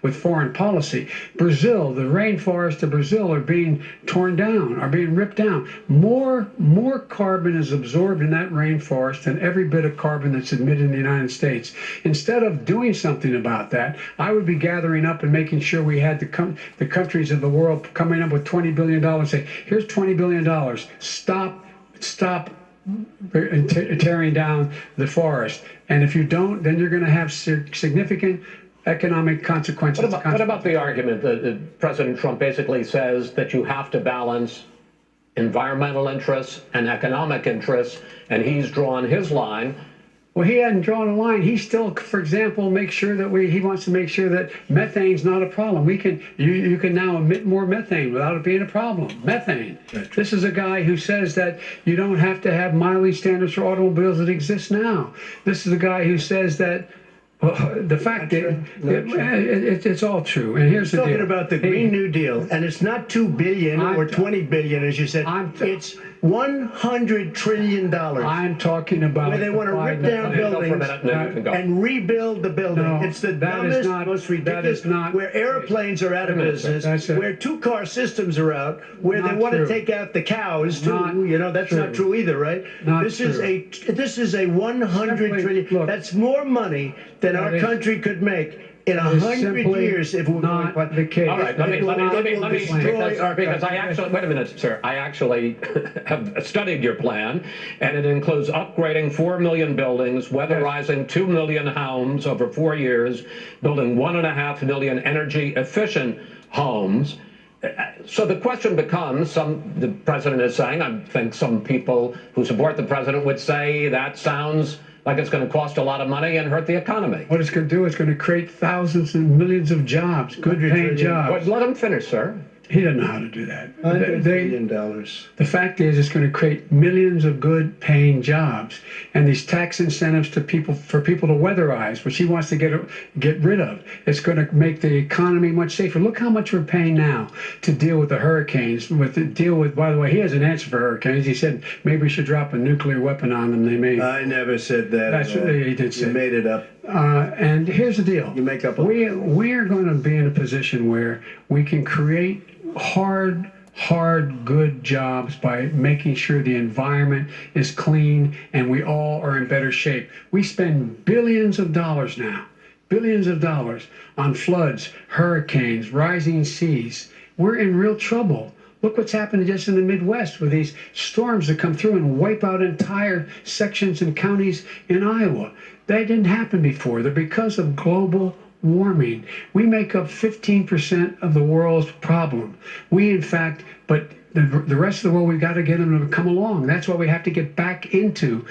with foreign policy. Brazil, the rainforests of Brazil are being torn down, are being ripped down. More carbon is absorbed in that rainforest than every bit of carbon that's emitted in the United States. Instead of doing something about that, I would be gathering up and making sure we had the countries of the world coming up with $20 billion. Say, here's $20 billion. Stop tearing down the forest. And if you don't, then you're going to have significant economic consequences. What about the argument that President Trump basically says that you have to balance environmental interests and economic interests, and he's drawn his line? Well, he hadn't drawn a line. He still, for example, he wants to make sure that methane's not a problem. You can now emit more methane without it being a problem. Methane. Right. This is a guy who says that you don't have to have mileage standards for automobiles that exist now. This is a guy who says that the fact is, it's all true. And here's the deal. Talking about the Green New Deal, and it's not $2 billion or $20 billion, as you said. It's $100 trillion. I'm talking about where they want to rip down buildings and rebuild the building. No, it's the dumbest, most ridiculous. Where airplanes are out of business, where two-car systems are out, where they want to take out the cows too. That's not true either, right? This is a $100 trillion. Look, that's more money than our country could make in 100 years if we're not going. The case. All right, let me because I actually wait a minute, sir. I actually have studied your plan, and it includes upgrading 4 million buildings, weatherizing 2 million homes over 4 years, building 1.5 million energy efficient homes. So the question becomes, the president is saying, I think some people who support the president would say that sounds like it's going to cost a lot of money and hurt the economy. What it's going to do is going to create thousands and millions of jobs, good paying jobs. Well, let him finish, sir. He doesn't know how to do that. $100 billion. The fact is, it's going to create millions of good paying jobs, and these tax incentives for people to weatherize, which he wants to get rid of. It's going to make the economy much safer. Look how much we're paying now to deal with the hurricanes. By the way, he has an answer for hurricanes. He said maybe we should drop a nuclear weapon on them. They may. I never said that. That's what he did say. You made it up. And here's the deal. You make up. We are going to be in a position where we can create hard, good jobs by making sure the environment is clean and we all are in better shape. We spend billions of dollars now, on floods, hurricanes, rising seas. We're in real trouble. Look what's happened just in the Midwest with these storms that come through and wipe out entire sections and counties in Iowa. That didn't happen before. They're because of global warming. We make up 15% of the world's problem. But the rest of the world, we've got to get them to come along. That's why we have to get back into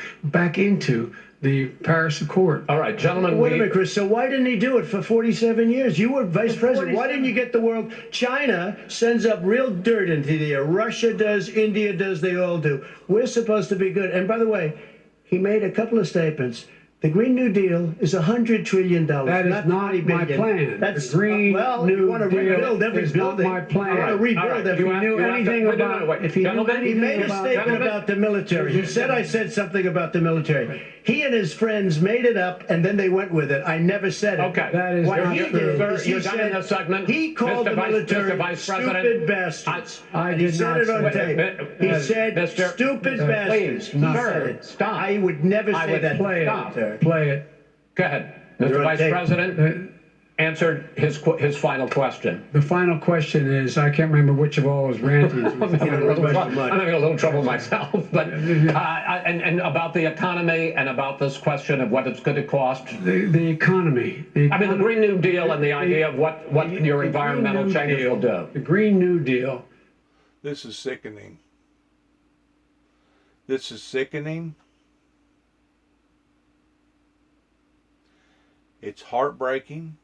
the Paris Accord. All right, gentlemen. Wait a minute, Chris. So why didn't he do it for 47 years? You were vice president. Why didn't you get the world? China sends up real dirt into the air. Russia does. India does. They all do. We're supposed to be good. And by the way, he made a couple of statements. The Green New Deal is $100 trillion. That is not my plan. That's the Green New you want to Deal rebuild every is building. not my plan. I want to rebuild every. If he knew anything about, if he knew He anything made a statement about the military. He said I said something about the military. He and his friends made it up, and then they went with it. I never said it. Okay. That is What not he true. did Sir, is you're he done said in this segment. he called the military stupid bastards. I He did said not it on say tape. that. He said Mr. stupid bastards. Please, He sir, said it. stop. I would never say that. Play Stop. it. Play it. Go ahead. You're Mr. on Vice tape. President answered his final question. The final question is, I can't remember which of all was ranting. I'm having a little trouble myself, but and about the economy and about this question of what it's going to cost. The economy. I mean, the Green New Deal and the idea of what your environmental changes will do. The Green New Deal. This is sickening. This is sickening. It's heartbreaking.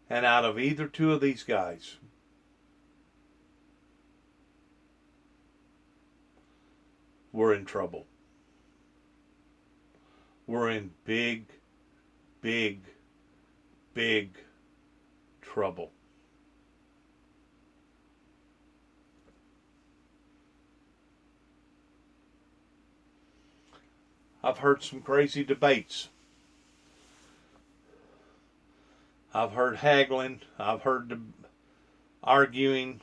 And out of either two of these guys, we're in trouble. we're in big, big, big trouble. I've heard some crazy debates. I've heard haggling. I've heard arguing.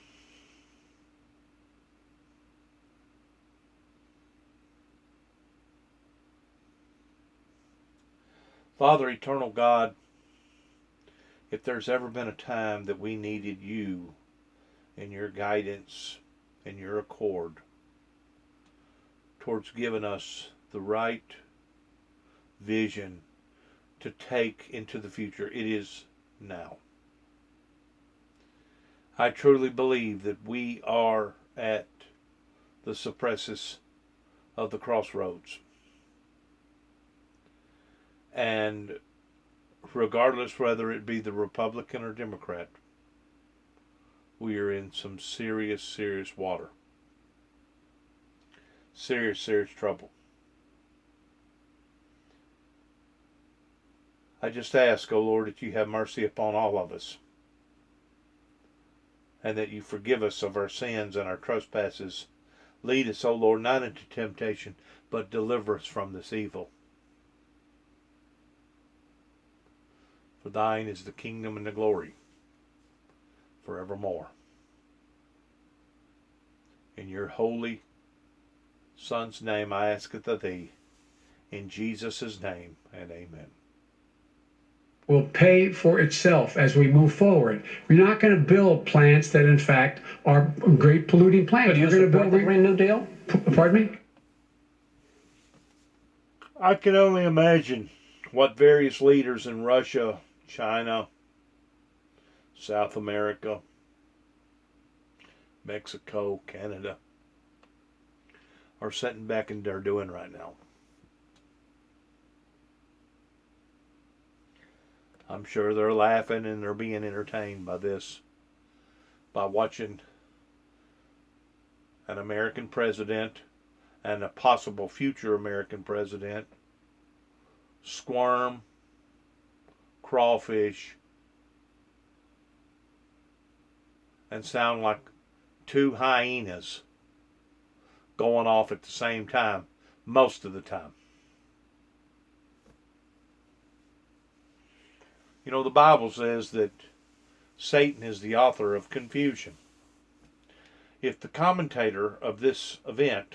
Father, eternal God, if there's ever been a time that we needed you and your guidance and your accord towards giving us the right vision to take into the future, it is now. I truly believe that we are at the precipice of the crossroads. And regardless whether it be the Republican or Democrat, we are in some serious, serious water. Serious, serious trouble. I just ask, O Lord, that you have mercy upon all of us, and that you forgive us of our sins and our trespasses. Lead us, O Lord, not into temptation, but deliver us from this evil. For thine is the kingdom and the glory forevermore. In your holy Son's name I ask it of thee, in Jesus' name, and amen. Will pay for itself as we move forward. We're not going to build plants that, in fact, are great polluting plants. Do you We're going to support build the Green New Deal? Pardon me? I can only imagine what various leaders in Russia, China, South America, Mexico, Canada are sitting back and they're doing right now. I'm sure they're laughing and they're being entertained by this, by watching an American president and a possible future American president squirm, crawfish, and sound like two hyenas going off at the same time, most of the time. You know, the Bible says that Satan is the author of confusion. If the commentator of this event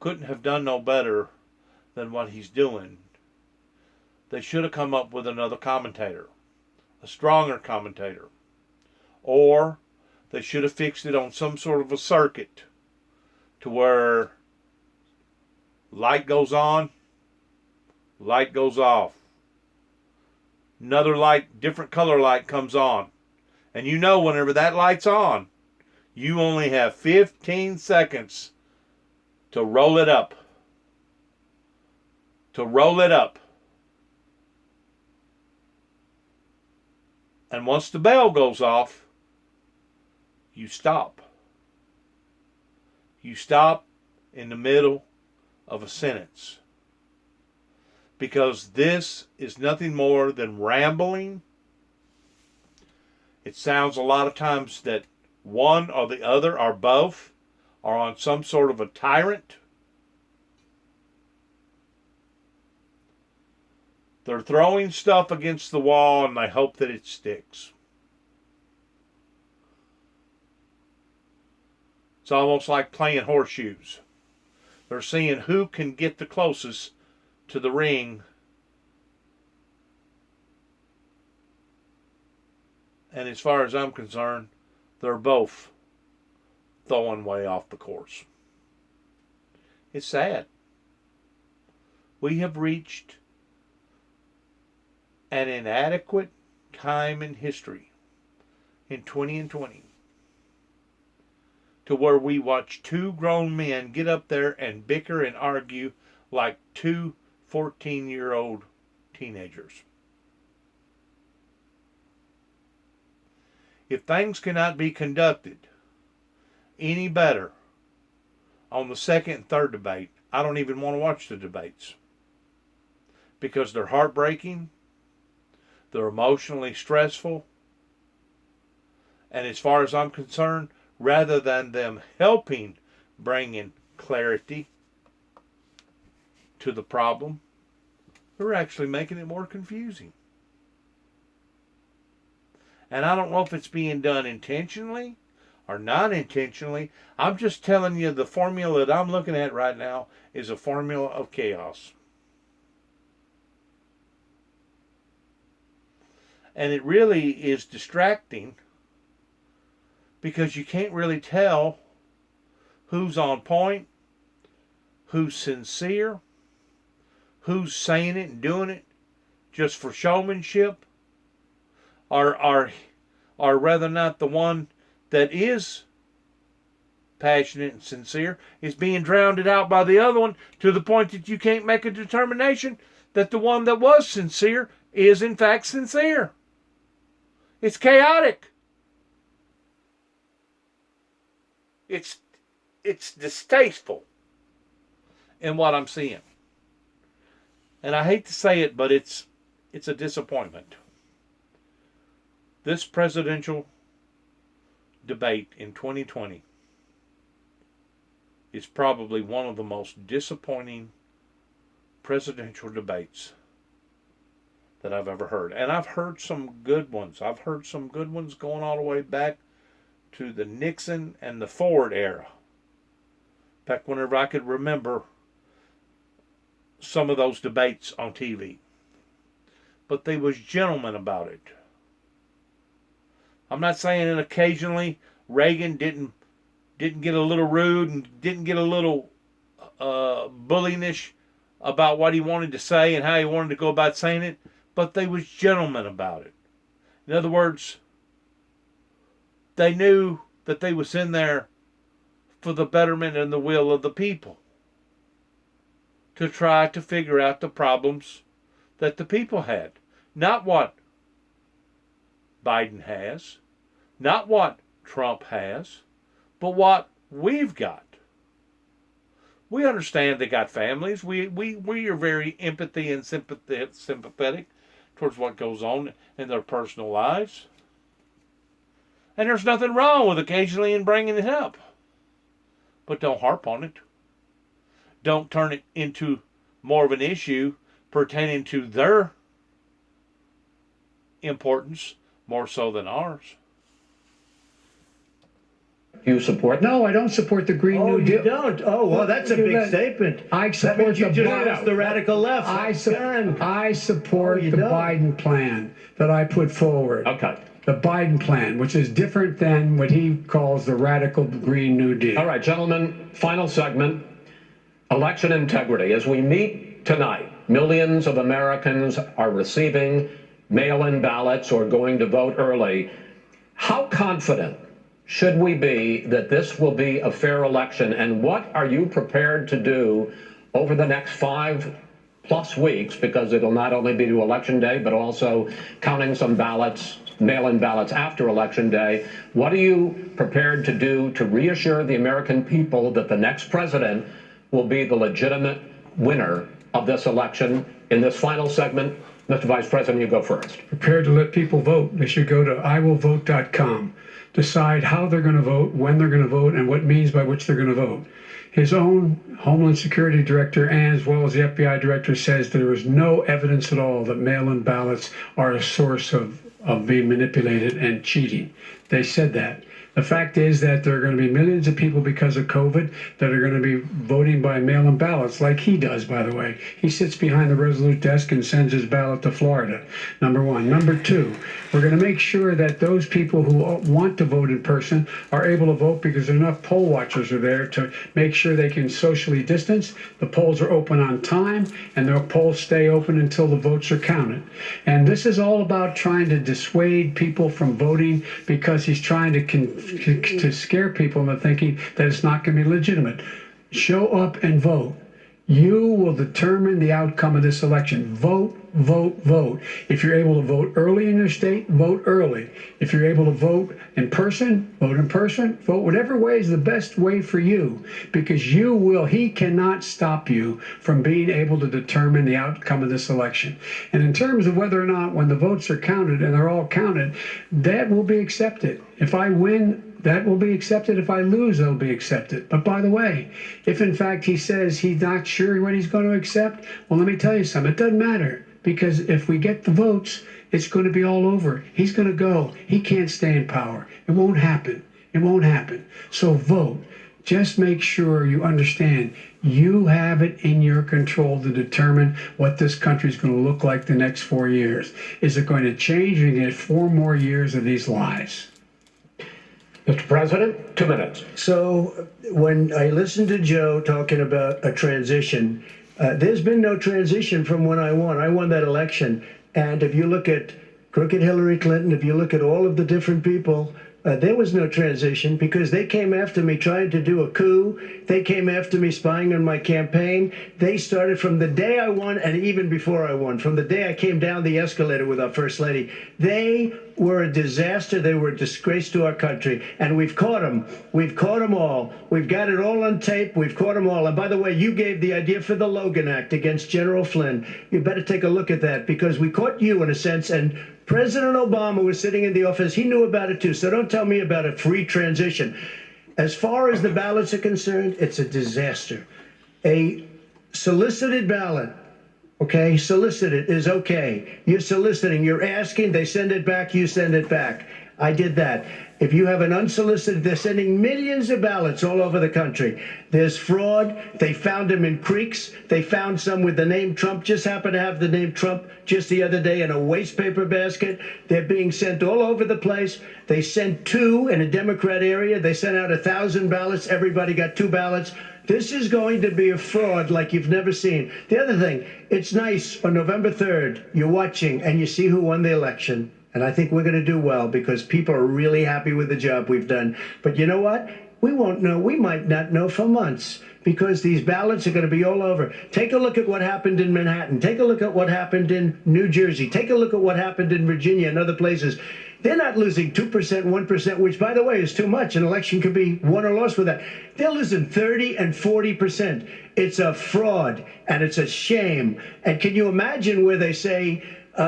couldn't have done no better than what he's doing, they should have come up with another commentator, a stronger commentator. Or they should have fixed it on some sort of a circuit to where light goes on, light goes off. Another light, different color light comes on. And you know whenever that light's on, you only have 15 seconds to roll it up. To roll it up. And once the bell goes off, you stop. You stop in the middle of a sentence. Because this is nothing more than rambling. It sounds a lot of times that one or the other or both are on some sort of a tyrant. They're throwing stuff against the wall and they hope that it sticks. It's almost like playing horseshoes. They're seeing who can get the closest to the ring. And as far as I'm concerned, they're both throwing way off the course. It's sad. We have reached an inadequate time in history in 2020 to where we watch two grown men get up there and bicker and argue like two 14-year-old teenagers. If things cannot be conducted any better on the second and third debate, I don't even want to watch the debates. because they're heartbreaking, they're emotionally stressful, and as far as I'm concerned, rather than them helping bringing clarity to the problem, they're actually making it more confusing. And I don't know if it's being done intentionally or not intentionally. I'm just telling you the formula that I'm looking at right now is a formula of chaos. And it really is distracting because you can't really tell who's on point, who's sincere, who's saying it and doing it just for showmanship, or rather not the one that is passionate and sincere is being drowned out by the other one to the point that you can't make a determination that the one that was sincere is in fact sincere. It's chaotic. It's distasteful in what I'm seeing. And I hate to say it, but it's a disappointment. This presidential debate in 2020 is probably one of the most disappointing presidential debates that I've ever heard. And I've heard some good ones. I've heard some good ones going all the way back to the Nixon and the Ford era. Back whenever I could remember some of those debates on TV. But they was gentlemen about it. I'm not saying that occasionally Reagan didn't get a little rude and didn't get a little bullyingish about what he wanted to say and how he wanted to go about saying it, but they was gentlemen about it. In other words, they knew that they was in there for the betterment and the will of the people, to try to figure out the problems that the people had. Not what Biden has, not what Trump has, but what we've got. We understand they got families. We are very empathy and sympathetic towards what goes on in their personal lives. And there's nothing wrong with occasionally in bringing it up. But don't harp on it. Don't turn it into more of an issue pertaining to their importance more so than ours. You support? No, I don't support the Green New Deal. You don't? Oh, well, that's a big statement. I That support means you the just Biden. lost the radical left. I support Oh, you the don't? Biden plan that I put forward. Okay. The Biden plan, which is different than what he calls the radical Green New Deal. All right, gentlemen, final segment. Election integrity. As we meet tonight, millions of Americans are receiving mail-in ballots or going to vote early. How confident should we be that this will be a fair election? And what are you prepared to do over the next 5+ weeks? Because it'll not only be to Election Day, but also counting some ballots, mail-in ballots after Election Day. What are you prepared to do to reassure the American people that the next president will be the legitimate winner of this election? In this final segment, Mr. Vice President, you go first. Prepared to let people vote. They should go to iwillvote.com. Decide how they're going to vote, when they're going to vote, and what means by which they're going to vote. His own Homeland Security Director, and as well as the FBI Director, says there is no evidence at all that mail-in ballots are a source of being manipulated and cheating. They said that. The fact is that there are going to be millions of people because of COVID that are going to be voting by mail-in ballots, like he does, by the way. He sits behind the Resolute desk and sends his ballot to Florida, number one. Number two, we're going to make sure that those people who want to vote in person are able to vote because enough poll watchers are there to make sure they can socially distance. The polls are open on time, and the polls stay open until the votes are counted. And this is all about trying to dissuade people from voting because he's trying to scare people into thinking that it's not going to be legitimate. Show up and vote. You will determine the outcome of this election. Vote vote, vote. If you're able to vote early in your state, vote early. If you're able to vote in person, vote in person. Vote whatever way is the best way for you, because he cannot stop you from being able to determine the outcome of this election. And in terms of whether or not, when the votes are counted, and they're all counted, that will be accepted. If I win, that will be accepted. If I lose, that'll be accepted. But by the way, if in fact he says he's not sure what he's going to accept, well, let me tell you something. It doesn't matter, because if we get the votes, it's going to be all over. He's going to go. He can't stay in power. It won't happen. It won't happen. So vote. Just make sure you understand you have it in your control to determine what this country is going to look like the next 4 years. Is it going to change, or get 4 more years of these lies? Mr. President, 2 minutes. So when I listened to Joe talking about a transition, there's been no transition from when I won. I won that election. And if you look at crooked Hillary Clinton, if you look at all of the different people, there was no transition, because they came after me trying to do a coup. They came after me spying on my campaign. They started from the day I won, and even before I won, from the day I came down the escalator with our First Lady. They were a disaster. They were a disgrace to our country. And we've caught them. We've caught them all. We've got it all on tape. We've caught them all. And by the way, you gave the idea for the Logan Act against General Flynn. You better take a look at that, because we caught you in a sense, and President Obama was sitting in the office. He knew about it too. So don't tell me about a free transition. As far as the ballots are concerned, it's a disaster. A solicited ballot, okay, solicited is okay. You're soliciting, you're asking, they send it back, you send it back. I did that. If you have an unsolicited, they're sending millions of ballots all over the country. There's fraud. They found them in creeks. They found some with the name Trump, just happened to have the name Trump just the other day in a waste paper basket. They're being sent all over the place. They sent 2 in a Democrat area. They sent out 1,000 ballots. Everybody got 2 ballots. This is going to be a fraud like you've never seen. The other thing, it's nice on November 3rd, you're watching and you see who won the election. And I think we're going to do well, because people are really happy with the job we've done. But you know what? We won't know. We might not know for months, because these ballots are going to be all over. Take a look at what happened in Manhattan. Take a look at what happened in New Jersey. Take a look at what happened in Virginia and other places. They're not losing 2%, 1%, which, by the way, is too much. An election could be won or lost with that. They're losing 30 and 40%. It's a fraud, and it's a shame. And can you imagine where they say,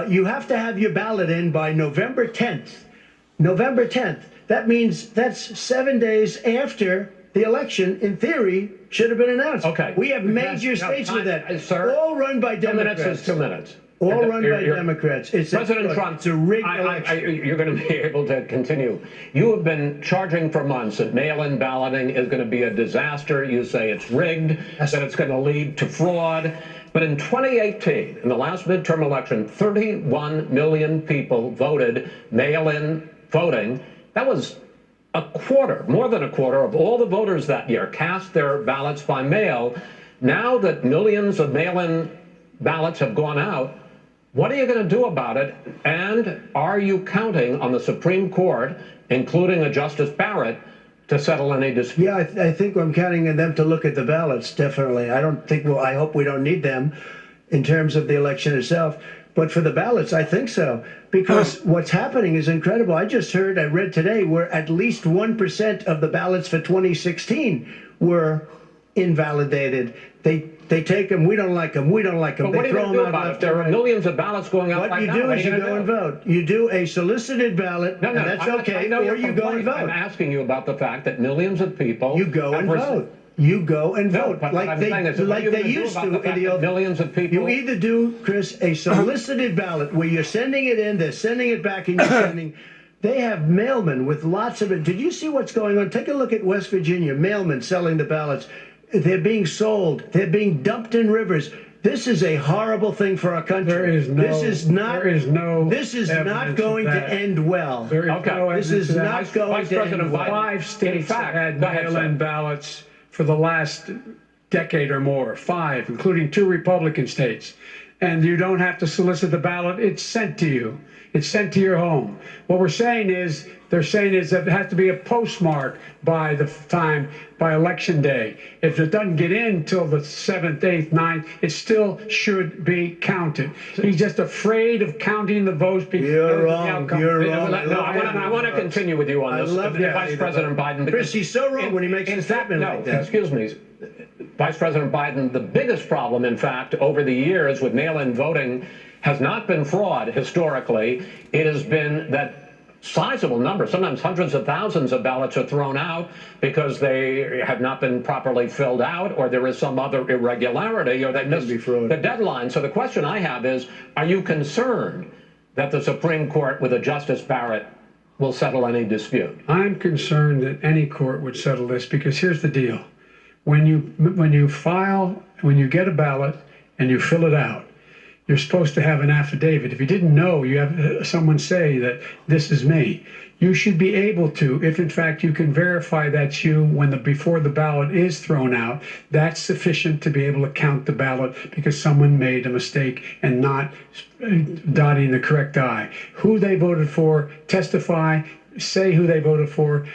you have to have your ballot in by November 10th. November 10th. That means that's 7 days after the election, in theory, should have been announced. Okay. We have major states with that. Sir, all run by 2 minutes Democrats. is 2 minutes. All run by Democrats. President Trump, it's a rigged election. you're going to be able to continue. You have been charging for months that mail-in balloting is going to be a disaster. You say it's rigged, that it's going to lead to fraud. But in 2018, in the last midterm election, 31 million people voted mail-in voting. That was a quarter, more than a quarter of all the voters that year cast their ballots by mail. Now that millions of mail-in ballots have gone out, what are you going to do about it? And are you counting on the Supreme Court, including a Justice Barrett, to settle any dispute? Yeah, I think I'm counting on them to look at the ballots, definitely. I hope we don't need them in terms of the election itself. But for the ballots, I think so. Because what's happening is incredible. I read today, where at least 1% of the ballots for 2016 were invalidated. They take them, we don't like them, we don't like them. But what are you going to do about it? If there are millions of ballots going out right now, what you do is you go and vote. You do a solicited ballot, and that's okay, or you go and vote. I'm asking you about the fact that millions of people... You go and vote. You go and vote, like they used to in the old... Millions of people... You either do, Chris, a solicited ballot, where you're sending it in, they're sending it back, and you're sending... They have mailmen with lots of it. Did you see what's going on? Take a look at West Virginia, mailmen selling the ballots. They're being sold. They're being dumped in rivers. This is a horrible thing for our country. This is not going to end well. This is not going to end well. 5 states had mail-in ballots for the last decade or more. 5, including 2 Republican states. And you don't have to solicit the ballot. It's sent to you. It's sent to your home. What they're saying is that it has to be a postmark by by election day. If it doesn't get in till the 7th, 8th, 9th, it still should be counted. He's just afraid of counting the votes because You're of the wrong. outcome. You're wrong. No, I want to continue with you on I this, love that. Vice President Biden. Chris, he's so wrong when he makes a statement no, like that. excuse me, Vice President Biden, the biggest problem, in fact, over the years with mail-in voting has not been fraud historically. It has been that sizable numbers, sometimes hundreds of thousands of ballots are thrown out because they have not been properly filled out, or there is some other irregularity, or they missed the deadline. So the question I have is, are you concerned that the Supreme Court with a Justice Barrett will settle any dispute? I'm concerned that any court would settle this because here's the deal. When you get a ballot and you fill it out, you're supposed to have an affidavit. If you didn't know, you have someone say that this is me. You should be able to, if in fact you can verify that's you before the ballot is thrown out, that's sufficient to be able to count the ballot because someone made a mistake and not dotting the correct I. Who they voted for, testify, say who they voted for,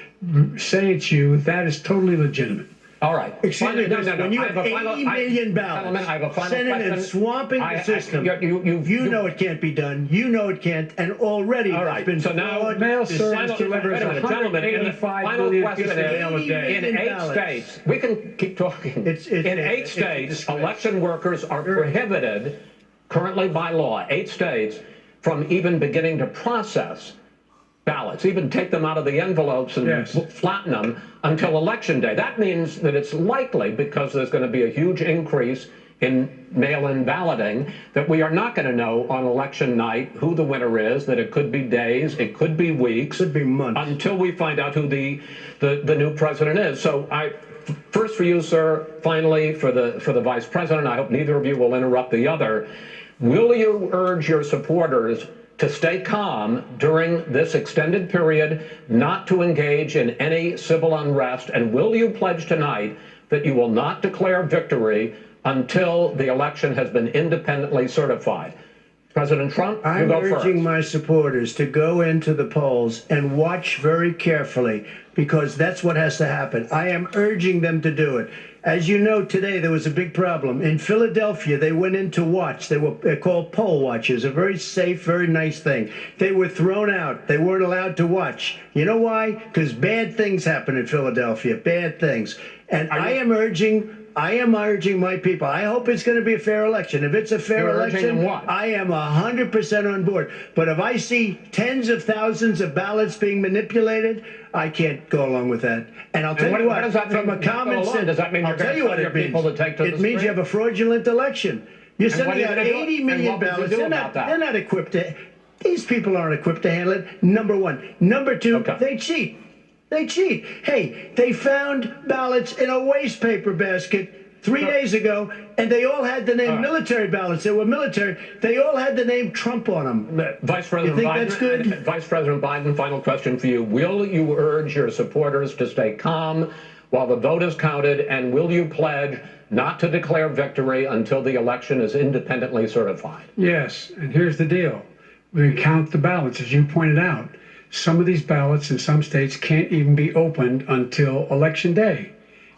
say it's you. That is totally legitimate. All right. Excuse me, No. when you have 80 million ballots, I have a final sending question. and swamping the system, you know it can't be done. You know it can't, and already All right. it's been So now, fraud, mail deception, service delivers gentlemen, in the 185 final million question pieces of mail a day. in 8 ballots. states, we can keep talking. In 8 it's a states, disgrace. election workers are prohibited, currently by law, 8 states, from even beginning to process ballots, even take them out of the envelopes and flatten them until election day. That means that it's likely, because there's going to be a huge increase in mail-in balloting, that we are not going to know on election night who the winner is, that it could be days, it could be weeks, could be months, until we find out who the new president is. So first for you, sir, finally for the vice president, I hope neither of you will interrupt the other. Will you urge your supporters to stay calm during this extended period, not to engage in any civil unrest? And will you pledge tonight that you will not declare victory until the election has been independently certified? President Trump, you go first. I'm urging my supporters to go into the polls and watch very carefully, because that's what has to happen. I am urging them to do it. As you know, today there was a big problem. In Philadelphia, they went in to watch. They're called poll watchers, a very safe, very nice thing. They were thrown out. They weren't allowed to watch. You know why? Because bad things happen in Philadelphia, bad things. And I am urging my people. I hope it's going to be a fair election. If it's a fair election, I am 100% on board. But if I see tens of thousands of ballots being manipulated, I can't go along with that. And I'll tell you what, from a common sense, does that mean I'll tell you what it means. It means you have a fraudulent election. You're sending out 80 million ballots. They're not equipped to. These people aren't equipped to handle it. Number one. Number two, they cheat. They cheat. Hey, they found ballots in a waste paper basket 3 days ago, and they all had the name military ballots. They were military. They all had the name Trump on them. Vice President you think Biden, that's good? Vice President Biden, final question for you. Will you urge your supporters to stay calm while the vote is counted, and will you pledge not to declare victory until the election is independently certified? Yes, and here's the deal. We count the ballots, as you pointed out. Some of these ballots in some states can't even be opened until election day.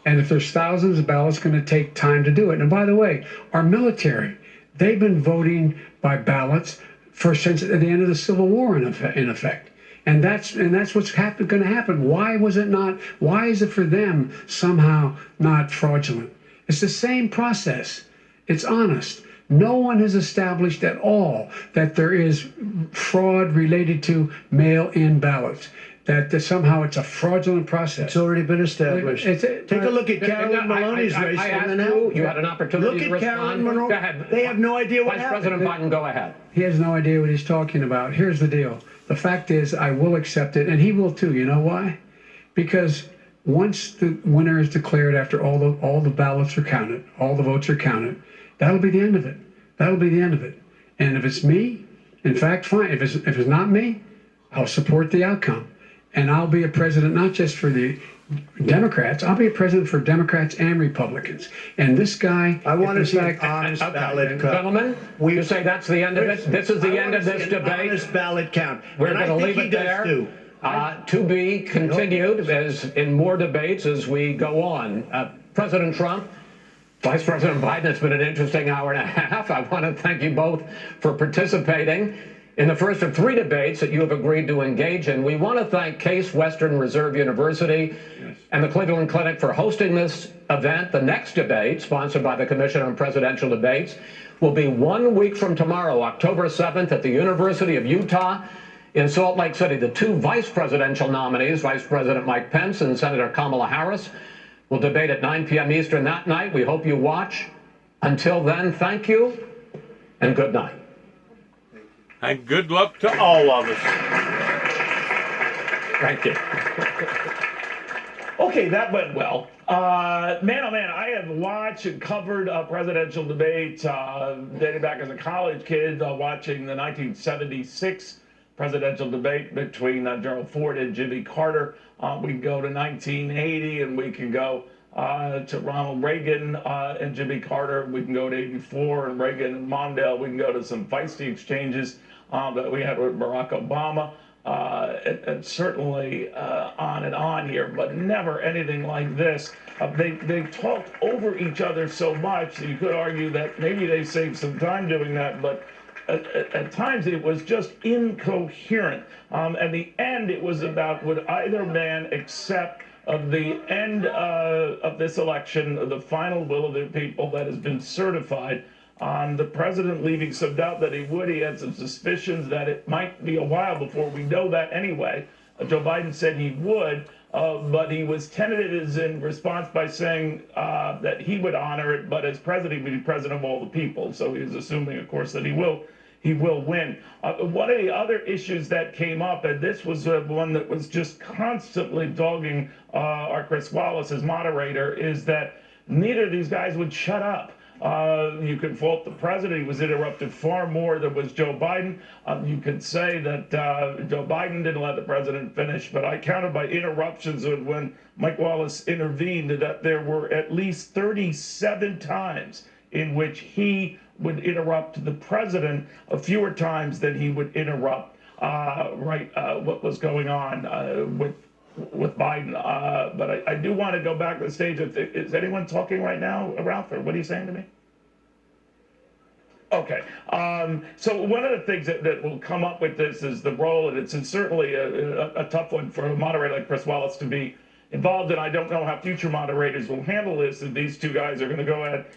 And if there's thousands of ballots, it's going to take time to do it. And by the way, our military, they've been voting by ballots since at the end of the Civil War in effect. And that's what's going to happen. Why is it for them somehow not fraudulent? It's the same process. It's honest. No one has established at all that there is fraud related to mail-in ballots, that somehow it's a fraudulent process. It's already been established. Take a look at Carolyn Maloney's race. I asked you had an opportunity to respond. Look at Carolyn Maloney. Go ahead. They have no idea what happened. Vice President Biden, go ahead. He has no idea what he's talking about. Here's the deal. The fact is, I will accept it, and he will too. You know why? Because once the winner is declared, after all the ballots are counted, all the votes are counted, that'll be the end of it. That'll be the end of it. And if it's me, in fact, fine. If it's not me, I'll support the outcome. And I'll be a president not just for the Democrats. I'll be a president for Democrats and Republicans. And this guy, I want to see an honest ballot count. Gentlemen, you say that's the end of it? This is the end of this debate? Honest ballot count. We're going to leave it there. To be continued as in more debates as we go on. President Trump, Vice President Biden, it's been an interesting hour and a half. I want to thank you both for participating in the first of 3 debates that you have agreed to engage in. We want to thank Case Western Reserve University and the Cleveland Clinic for hosting this event. The next debate, sponsored by the Commission on Presidential Debates, will be 1 week from tomorrow, October 7th, at the University of Utah in Salt Lake City. The 2 vice presidential nominees, Vice President Mike Pence and Senator Kamala Harris, will debate at 9 p.m. Eastern that night. We hope you watch. Until then, thank you and good night. And good luck to all of us. Thank you. Okay, that went well. Man, oh man, I have watched and covered presidential debates dating back as a college kid, watching the 1976 presidential debate between Gerald Ford and Jimmy Carter. We can go to 1980, and we can go to Ronald Reagan and Jimmy Carter. We can go to 84 and Reagan and Mondale. We can go to some feisty exchanges that we had with Barack Obama. And certainly on and on here, but never anything like this. They talked over each other so much that you could argue that maybe they saved some time doing that, but at times it was just incoherent. At the end, it was about would either man accept the end of this election, the final will of the people that has been certified. The president leaving some doubt that he would. He had some suspicions that it might be a while before we know that anyway. Joe Biden said he would, but he was tentative in response by saying that he would honor it, but as president, he would be president of all the people. So he was assuming, of course, that he will win. One of the other issues that came up, and this was one that was just constantly dogging our Chris Wallace as moderator, is that neither of these guys would shut up. You could fault the president. He was interrupted far more than was Joe Biden. You could say that Joe Biden didn't let the president finish, but I counted by interruptions when Mike Wallace intervened that there were at least 37 times in which he would interrupt the president, fewer times than he would interrupt what was going on with Biden. But I do want to go back to the stage. Is anyone talking right now, Ralph, or what are you saying to me? Okay. So one of the things that will come up with this is the role, and it's certainly a tough one for a moderator like Chris Wallace to be involved in. I don't know how future moderators will handle this, and these 2 guys are going to go at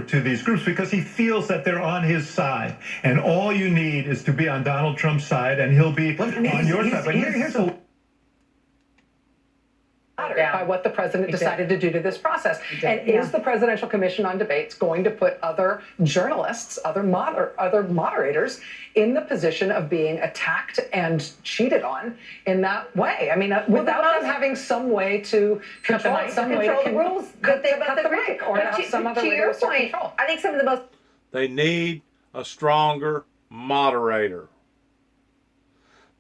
to these groups because he feels that they're on his side, and all you need is to be on Donald Trump's side, and he'll be on your side. But here's a by what the president decided to do to this process. And is the Presidential Commission on Debates going to put other journalists, other moderators in the position of being attacked and cheated on in that way? I mean, without them having some way to control it, some way to the rules cut the mic or have some other way to assert control. I think some of the most... They need a stronger moderator.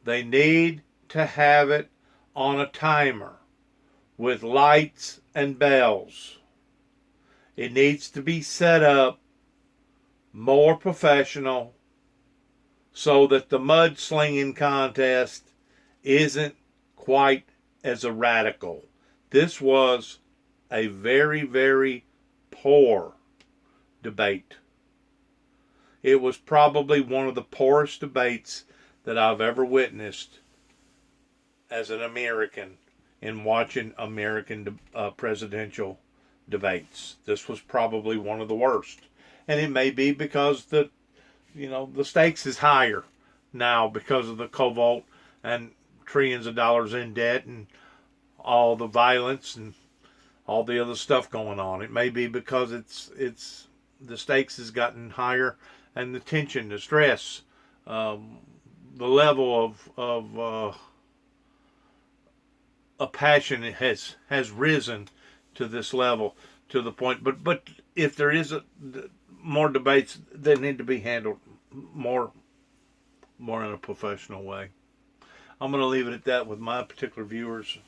They need to have it on a timer with lights and bells. It needs to be set up more professional so that the mudslinging contest isn't quite as radical. This was a very, very poor debate. It was probably one of the poorest debates that I've ever witnessed as an American in watching American presidential debates. This was probably one of the worst. And it may be because the stakes is higher now because of the cobalt and trillions of dollars in debt and all the violence and all the other stuff going on. It may be because it's the stakes has gotten higher and the tension, the stress, the level of a passion has risen to this level, to the point. But if there is more debates, they need to be handled more in a professional way. I'm going to leave it at that with my particular viewers.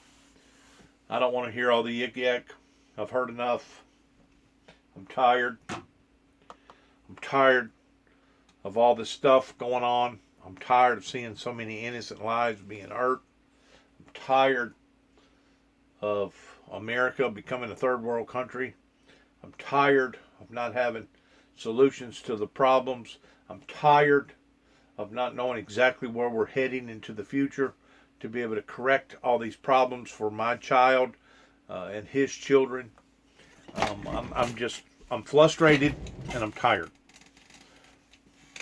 I don't want to hear all the yik yak. I've heard enough. I'm tired. I'm tired of all this stuff going on. I'm tired of seeing so many innocent lives being hurt. I'm tired of America becoming a third world country. I'm tired of not having solutions to the problems. I'm tired of not knowing exactly where we're heading into the future to be able to correct all these problems for my child and his children. I'm frustrated and I'm tired.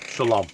Shalom.